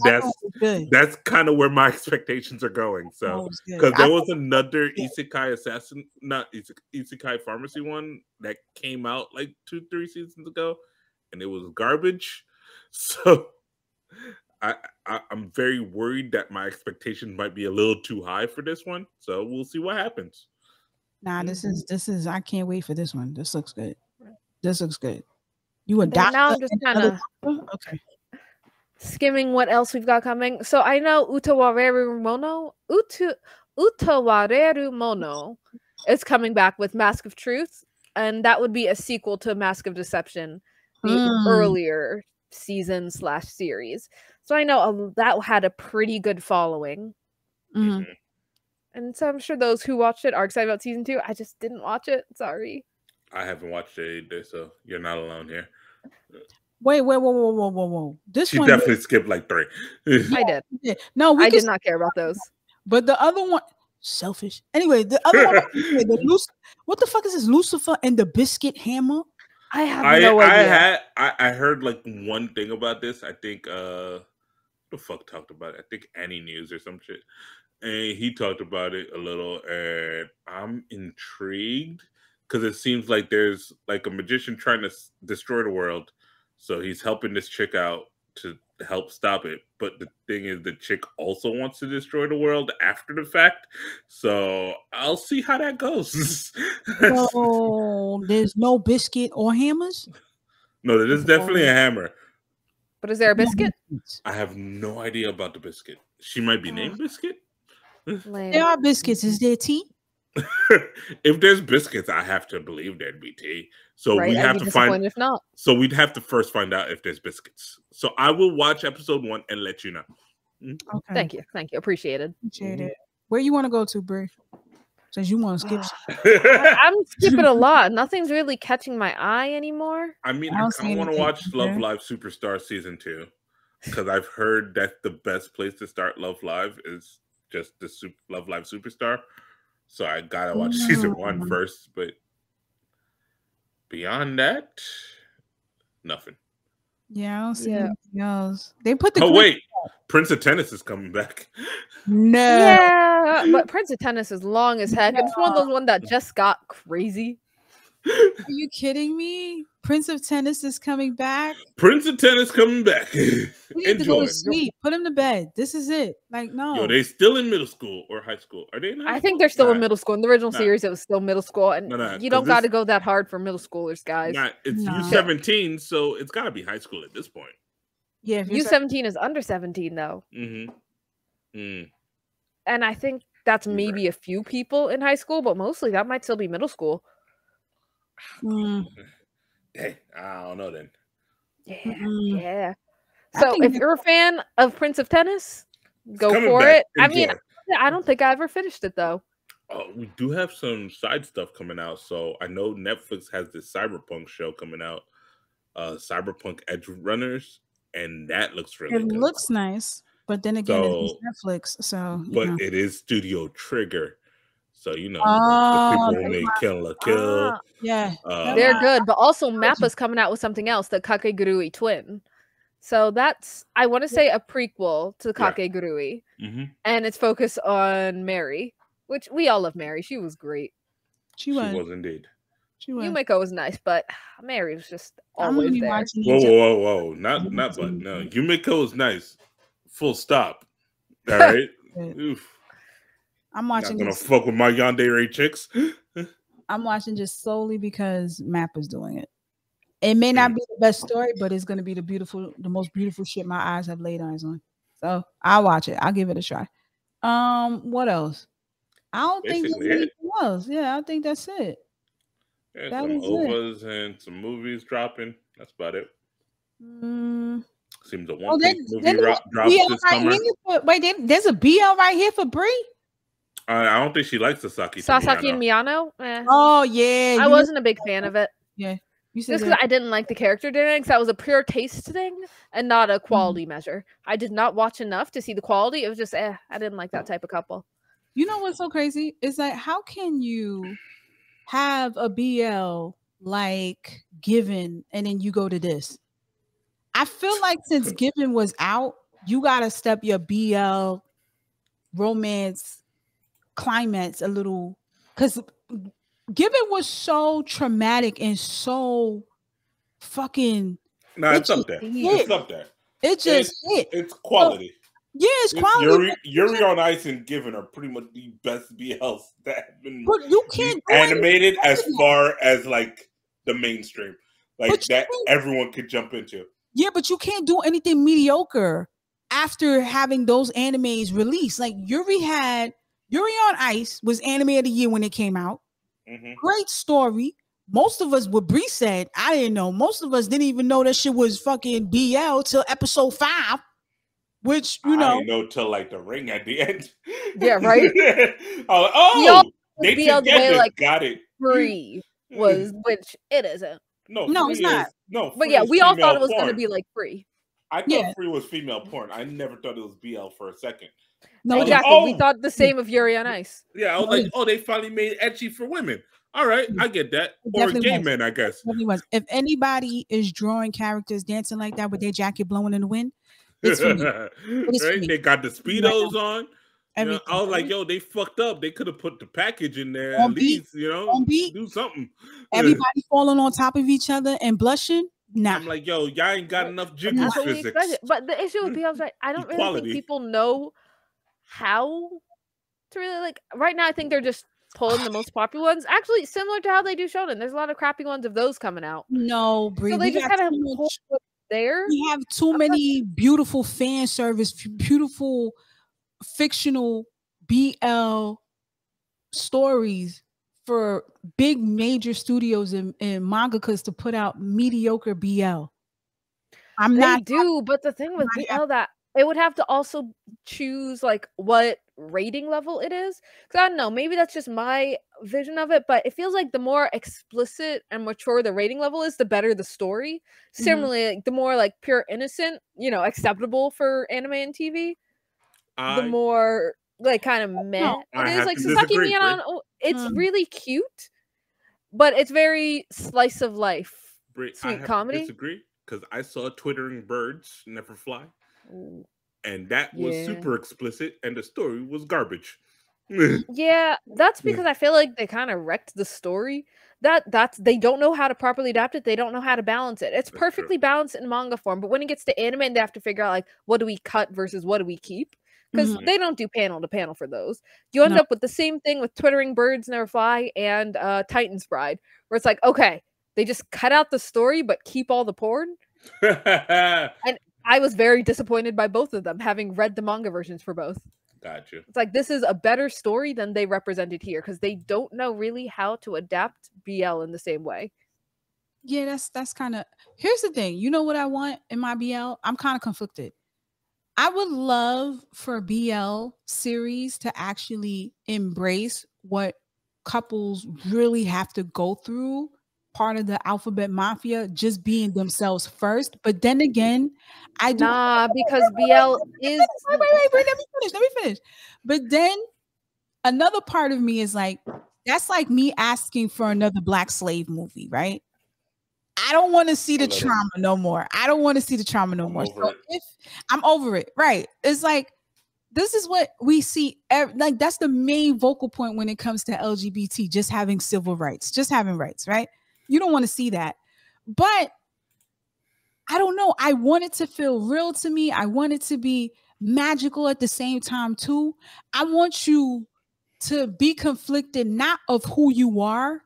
that's kind of where my expectations are going. So because there was another isekai assassin, not isekai pharmacy one that came out like 2-3 seasons ago, and it was garbage. So I'm very worried that my expectations might be a little too high for this one. So we'll see what happens. Nah, this is I can't wait for this one. This looks good. This looks good. You a doctor? Now I'm just kind of skimming what else we've got coming. So I know Utawareru Mono is coming back with Mask of Truth, and that would be a sequel to Mask of Deception, the earlier season/series. So I know that had a pretty good following. And so I'm sure those who watched it are excited about season 2. I just didn't watch it. Sorry. I haven't watched it either, so you're not alone here. Wait, whoa. This she one definitely skipped like 3. I did. No, I did not care about those. But the other one, selfish. Anyway, the other one, what the fuck is this? Lucifer and the Biscuit Hammer? I have no idea. I heard like one thing about this. I think who the fuck talked about it? I think Annie News or some shit. And he talked about it a little, and I'm intrigued because it seems like there's like a magician trying to destroy the world. So he's helping this chick out to help stop it. But the thing is, the chick also wants to destroy the world after the fact. So I'll see how that goes. So there's no biscuit or hammers? No, there is definitely a hammer. But is there a biscuit? I have no idea about the biscuit. She might be named Biscuit. There are biscuits. Is there tea? If there's biscuits, I have to believe there'd be tea. So we have to find. If not, so we'd have to first find out if there's biscuits. So I will watch episode 1 and let you know. Okay. Thank you. Appreciate it. Where you want to go to, Brie? Since you want to skip. I'm skipping a lot. Nothing's really catching my eye anymore. I mean, I kind of want to watch Love Live Superstar season 2 because I've heard that the best place to start Love Live is just the Love Live Superstar. So I gotta watch season 1 first, but beyond that, nothing. Yeah, I don't see anything else. They put the wait, Prince of Tennis is coming back. No, yeah, but Prince of Tennis is long as heck. It's one of those ones that just got crazy. Are you kidding me? Prince of Tennis is coming back. Prince of Tennis coming back. We need to go to sleep. Put him to bed. This is it. Like, no. Yo, they still in middle school or high school? Are they in high school? I think they're still in middle school. In the original series, it was still middle school. And you don't got to go that hard for middle schoolers, guys. It's U17, so it's got to be high school at this point. Yeah. U17 is under 17, though. And I think that's maybe a few people in high school, but mostly that might still be middle school. Hey, I don't know then. Yeah. So if you're a fan of Prince of Tennis, go for it. Enjoy. I mean, I don't think I ever finished it though. Oh, we do have some side stuff coming out. So I know Netflix has this Cyberpunk show coming out, Cyberpunk Edge Runners, and that looks really good. It looks nice, but then again, it's Netflix. So, it is Studio Trigger. So, the people who made Kill la Kill. They're good. But also Mappa's coming out with something else, the Kakegurui Twin. So that's, I want to say, a prequel to Kakegurui. And it's focused on Mary, which we all love Mary. She was great. She was indeed. Yumiko was nice, but Mary was just always there. Whoa. Not but no. Yumiko was nice. Full stop. All right. Oof. I'm watching. Not gonna fuck with my yandere chicks. I'm watching just solely because Mappa's doing it. It may not be the best story, but it's gonna be the most beautiful shit my eyes have laid eyes on. So I'll watch it. I'll give it a try. What else? I don't think there's anything else. Yeah, I think that's it. Yeah, some ovas and some movies dropping. That's about it. Seems a One Piece movie drops this summer. Wait, there's a BL right here for Brie. I don't think she likes Sasaki and Miyano. Oh yeah, I wasn't a big fan of it. Yeah, just because I didn't like the character dynamics. That was a pure taste thing and not a quality measure. I did not watch enough to see the quality. It was just I didn't like that type of couple. You know what's so crazy? It's like, how can you have a BL like Given and then you go to this? I feel like since Given was out, you gotta step your BL romance climax a little, because Given was so traumatic and so fucking. No, it's up there. It's up there. It just hit. It's quality. Yeah, it's quality. Yuri on Ice and Given are pretty much the best BLs that have been animated as far as like the mainstream, like that everyone could jump into. Yeah, but you can't do anything mediocre after having those animes released. Like Yuri on Ice was anime of the year when it came out. Great story. Most of us, what Bree said, I didn't know. Most of us didn't even know that shit was fucking BL till episode 5. Which, you know, I didn't know till like the ring at the end. Yeah, right. They together like got it. Free was, which it isn't. No, it's not. No, but yeah, we all thought it was going to be like Free. I thought Free was female porn. I never thought it was BL for a second. No, exactly. We thought the same of Yuri on Ice. Yeah, I was like, oh, they finally made ecchi for women. All right, I get that. Or gay men, I guess. If anybody is drawing characters dancing like that with their jacket blowing in the wind, it's for me. Right? They got the Speedos on. You know, I was like, yo, they fucked up. They could have put the package in there at least, you know, do something. Everybody falling on top of each other and blushing. Nah. I'm like, yo, y'all ain't got enough jiggles physics. But the issue with BL is I don't really think people know how to really like. Right now, I think they're just pulling the most popular ones. Actually, similar to how they do shonen. There's a lot of crappy ones of those coming out. No, Brie, so they just kind of pull there. We have too many beautiful fan service, beautiful fictional BL stories for big major studios and mangakas to put out mediocre BL. But the thing with BL that it would have to also choose like what rating level it is. Because I don't know, maybe that's just my vision of it, but it feels like the more explicit and mature the rating level is, the better the story. Similarly, like, the more like pure innocent, you know, acceptable for anime and TV, the more like kind of meh it is. Like Sasaki Miyano, it's really cute, but it's very slice of life, sweet comedy. Disagree, because I saw Twittering Birds Never Fly. Ooh. And that was super explicit, and the story was garbage. Yeah, that's because I feel like they kind of wrecked the story. That's they don't know how to properly adapt it. They don't know how to balance it. It's perfectly balanced in manga form, but when it gets to anime, they have to figure out like, what do we cut versus what do we keep? Because they don't do panel to panel for those. You end up with the same thing with Twittering Birds Never Fly and Titan's Bride, where it's like, okay, they just cut out the story but keep all the porn. And I was very disappointed by both of them, having read the manga versions for both. Gotcha. It's like, this is a better story than they represented here, because they don't know really how to adapt BL in the same way. Yeah, that's kind of... Here's the thing. You know what I want in my BL? I'm kind of conflicted. I would love for a BL series to actually embrace what couples really have to go through, part of the alphabet mafia, just being themselves first. But then again, I do because BL is wait, let me finish. But then another part of me is like, that's like me asking for another Black Slave movie, right? I don't want to see the trauma no more. I don't want to see the trauma no more. So if I'm over it, right? It's like, this is what we see. Like, that's the main vocal point when it comes to LGBT, just having civil rights, just having rights, right? You don't want to see that. But I don't know. I want it to feel real to me. I want it to be magical at the same time too. I want you to be conflicted, not of who you are.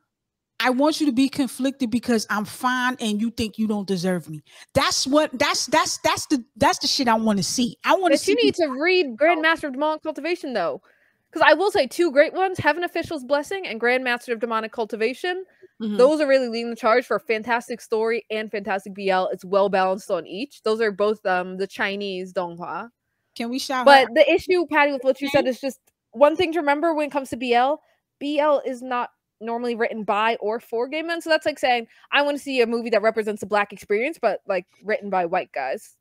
I want you to be conflicted because I'm fine and you think you don't deserve me. That's the shit I want to see. I want to see. You need to read Grandmaster of Demonic Cultivation though. Because I will say 2 great ones, Heaven Official's Blessing and Grandmaster of Demonic Cultivation. Those are really leading the charge for a fantastic story and fantastic BL. It's well balanced on each. Those are both the Chinese donghua. Can we shout But the issue, Patty, with what you said is just one thing to remember when it comes to BL. BL is not normally written by or for gay men. So that's like saying, I want to see a movie that represents the Black experience, but like written by white guys.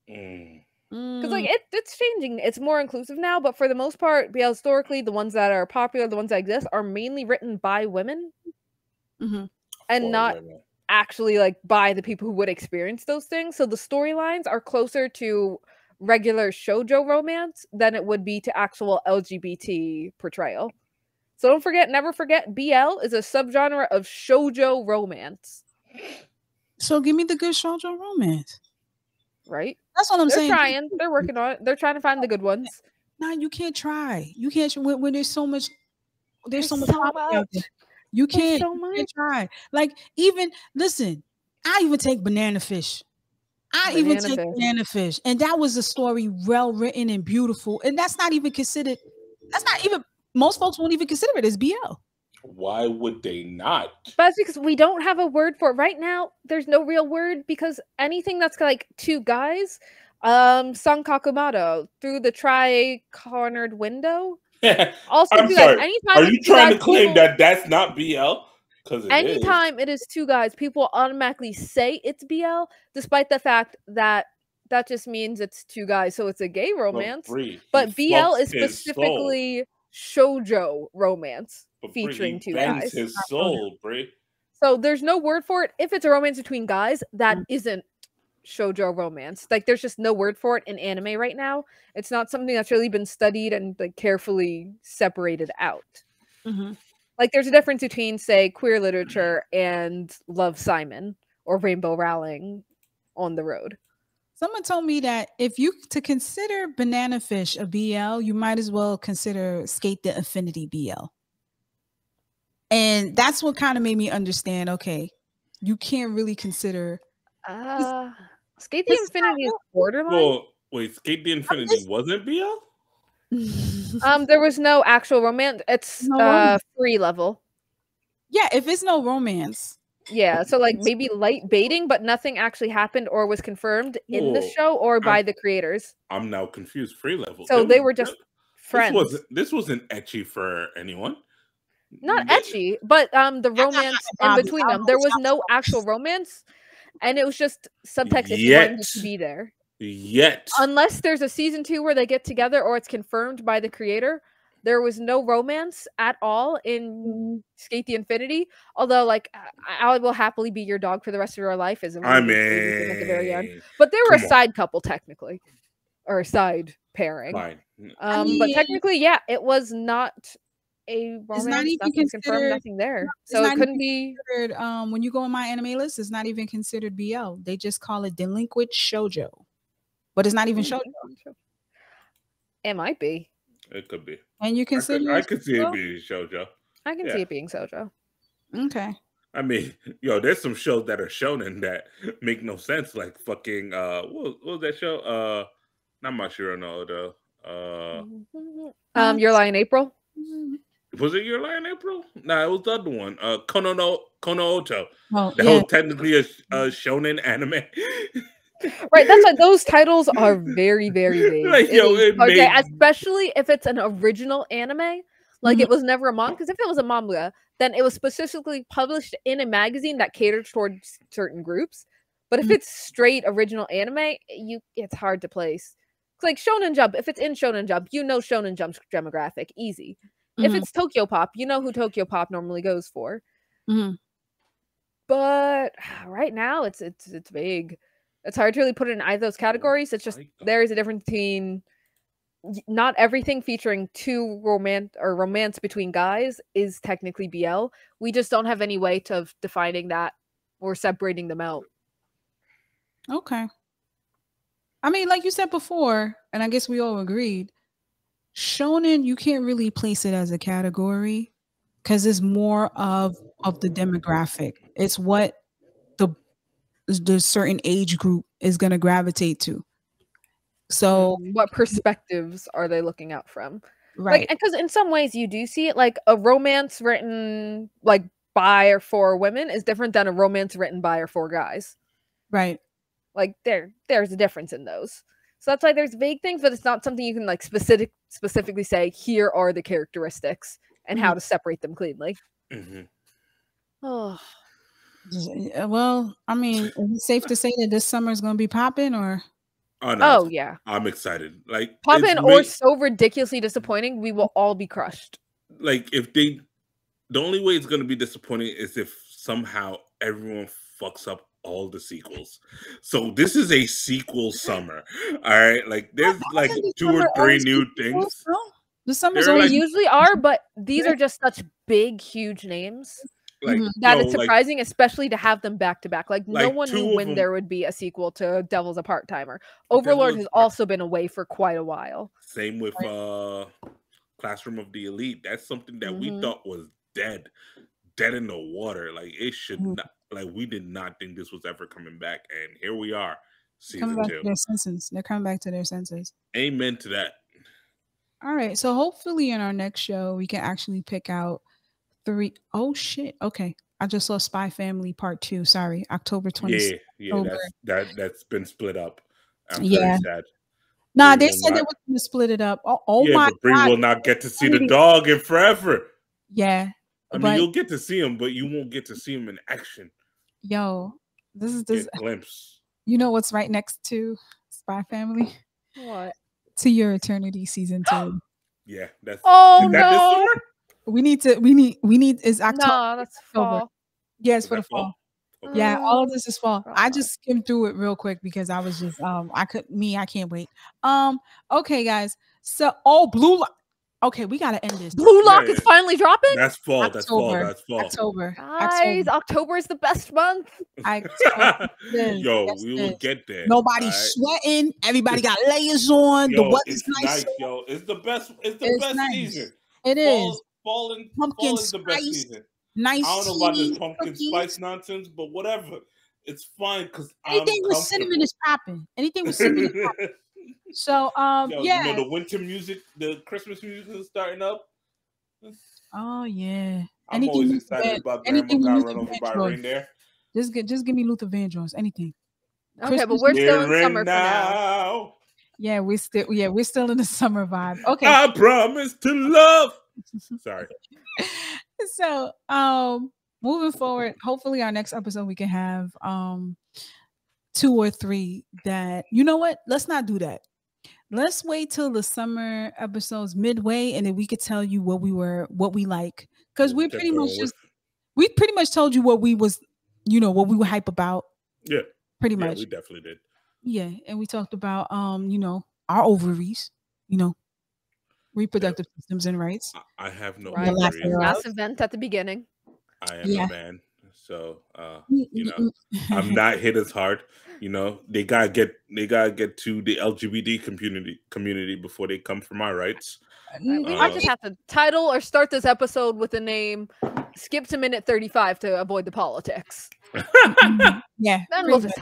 Because like it's changing. It's more inclusive now, but for the most part, BL historically, the ones that are popular, the ones that exist, are mainly written by women. And not actually like by the people who would experience those things. So the storylines are closer to regular shoujo romance than it would be to actual LGBT portrayal. So don't forget, never forget, BL is a subgenre of shoujo romance. So give me the good shoujo romance. Right? That's what I'm saying. They're trying. They're working on it. They're trying to find the good ones. No, you can't try. You can't when there's so much. There's so much. You can't try. Like even listen, I even take Banana Fish. Banana Fish, and that was a story well written and beautiful. And that's not even considered. That's not even. Most folks won't even consider it as BL. Why would they not? But it's because we don't have a word for it right now. There's no real word because anything that's like 2 guys, Sankakumado through the tri-cornered window. Also, I'm sorry. Anytime are you trying to claim that that's not BL? Because anytime it is 2 guys, people automatically say it's BL, despite the fact that that just means it's 2 guys, so it's a gay romance. But BL is specifically shoujo romance featuring 2 guys. His soul, Brie. So there's no word for it. If it's a romance between guys, that isn't shoujo romance. Like there's just no word for it in anime right now. It's not something that's really been studied and like carefully separated out. Like there's a difference between, say, queer literature and Love, Simon or Rainbow Rowling on the Road. Someone told me that if you to consider Banana Fish a BL, you might as well consider Skate the Infinity BL. And that's what kind of made me understand, okay, you can't really consider Skate the Infinity is borderline. Well, wait, Skate the Infinity wasn't BL? There was no actual romance. It's free level. Yeah, if it's no romance. Yeah, so like maybe light baiting, but nothing actually happened or was confirmed in the show or by the creators. I'm now confused. Free level. So they were just friends. This wasn't ecchi for anyone. Not ecchi, but the romance in between them. There was no actual romance, and it was just subtext if you wanted it to be there. Unless there's a season 2 where they get together or it's confirmed by the creator, there was no romance at all in Skate the Infinity. Although, like, I will happily be your dog for the rest of your life. At the very end. But they were a side couple technically, or a side pairing. Fine. But technically, yeah, it was not a romance. It's not even confirmed. Nothing there, so it couldn't be. When you go on my anime list, it's not even considered BL. They just call it delinquent shoujo, but it's not even shoujo. It might be. It could be. And you consider I could see it being shoujo. I can see it being shoujo. Okay. I mean, there's some shows that are shonen that make no sense. Like fucking what was that show? Not Mashiro no Oda. Your Lie in April. Was it Your Lie in April? Nah, it was the other one. Kono Oto. That was technically a shonen anime. Right, that's why those titles are very, very vague. Like, especially if it's an original anime, like it was never a manga. Because if it was a manga, then it was specifically published in a magazine that catered towards certain groups. But if it's straight original anime, it's hard to place. It's like Shonen Jump. If it's in Shonen Jump, you know Shonen Jump's demographic, easy. If it's Tokyo Pop, you know who Tokyo Pop normally goes for. But right now, it's vague. It's hard to really put it in either of those categories. It's just there is a difference between not everything featuring two romance between guys is technically BL. We just don't have any way of defining that or separating them out. Okay. I mean, like you said before, and I guess we all agreed, shonen, you can't really place it as a category because it's more of the demographic. It's what the certain age group is going to gravitate to. So what perspectives are they looking out from? Right. Like, because in some ways you do see it, like a romance written like by or for women is different than a romance written by or for guys. Right. Like there's a difference in those. So that's why there's vague things, but it's not something you can like specifically say, here are the characteristics and how to separate them cleanly. Oh. Well, I mean, is it safe to say that this summer is going to be popping or? Oh, no, oh yeah. I'm excited. Like popping or so ridiculously disappointing, we will all be crushed. Like the only way it's going to be disappointing is if somehow everyone fucks up all the sequels. So this is a sequel summer. All right, like there's like 2 or 3 new things. The summers they usually are, but these are just such big, huge names. Like, that it's surprising, especially to have them back to back. Like no one knew when there would be a sequel to Devil's a Part-Timer. Overlord has also been away for quite a while. Same with Classroom of the Elite. That's something that we thought was dead in the water. Like it should not. Like we did not think this was ever coming back, and here we are. Coming back to their senses. They're coming back to their senses. Amen to that. All right. So hopefully in our next show we can actually pick out 3. Oh shit. Okay. I just saw Spy Family Part 2. Sorry. October 26th. Yeah. That's been split up. I'm very sad. Nah, they said they were going to split it up. Oh my God. Bree will not get to see the dog in forever. Yeah. I mean, you'll get to see him, but you won't get to see him in action. Yo, this is this glimpse. You know what's right next to Spy Family? What? To Your Eternity season 2. Yeah, that's no. This summer? We need is October. No, that's fall. Yeah, it's for the fall. Okay. Yeah, all of this is fall. I just skimmed through it real quick because I was just I can't wait. Okay, guys. So Blue Lock. Okay, we gotta end this. Blue Lock is finally dropping. That's fall. October. That's fall. October. Guys, October is the best month. Yo, we will get there. Nobody's sweating. Everybody got layers on. Yo, the weather's it's nice. Yo, it's the best. It's the best season. It is. Fall is the best season. Nice. I don't know about this pumpkin spice nonsense, but whatever. It's fine because anything with cinnamon is popping. Anything with cinnamon is popping. So yeah, you know, the winter music, the Christmas music is starting up. Oh yeah. I'm always excited about Grandma got run over by a reindeer. Just give me Luther Vandross. Anything. Okay, Christmas, but we're still in summer now. For now. Yeah, we're still in the summer vibe. Okay. I promise to love. Sorry. So moving forward, hopefully our next episode we can have 2 or 3 that, you know what? Let's not do that. Let's wait till the summer episodes midway, and then we could tell you what we like. Because we pretty much told you what we were hype about. Yeah. Pretty much. We definitely did. Yeah. And we talked about our ovaries, reproductive systems and rights. I have no last event at the beginning. I am a man. So I'm not hit as hard. They gotta get to the LGBT community before they come for my rights. We might just have to title or start this episode with the name "Skip to minute 35" to avoid the politics. Yeah, then we'll just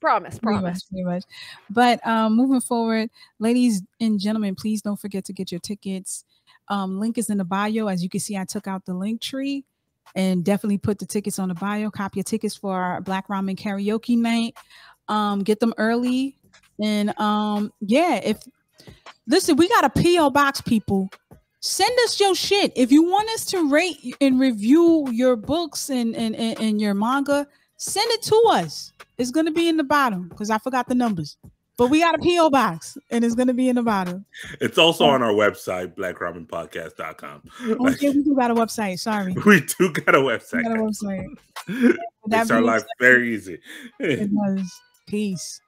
promise. Pretty much. But moving forward, ladies and gentlemen, please don't forget to get your tickets. Link is in the bio. As you can see, I took out the link tree. And definitely put the tickets on the bio. Copy your tickets for our Black Ramen Karaoke night. Get them early. And listen, we got a P.O. box, people. Send us your shit. If you want us to rate and review your books and your manga, send it to us. It's gonna be in the bottom because I forgot the numbers. But we got a P.O. box, and it's going to be in the bottom. It's also on our website, blackramenpodcast.com. Okay, we do got a website. Sorry. We do got a website. We got a website. Makes our life very easy. It does. Peace.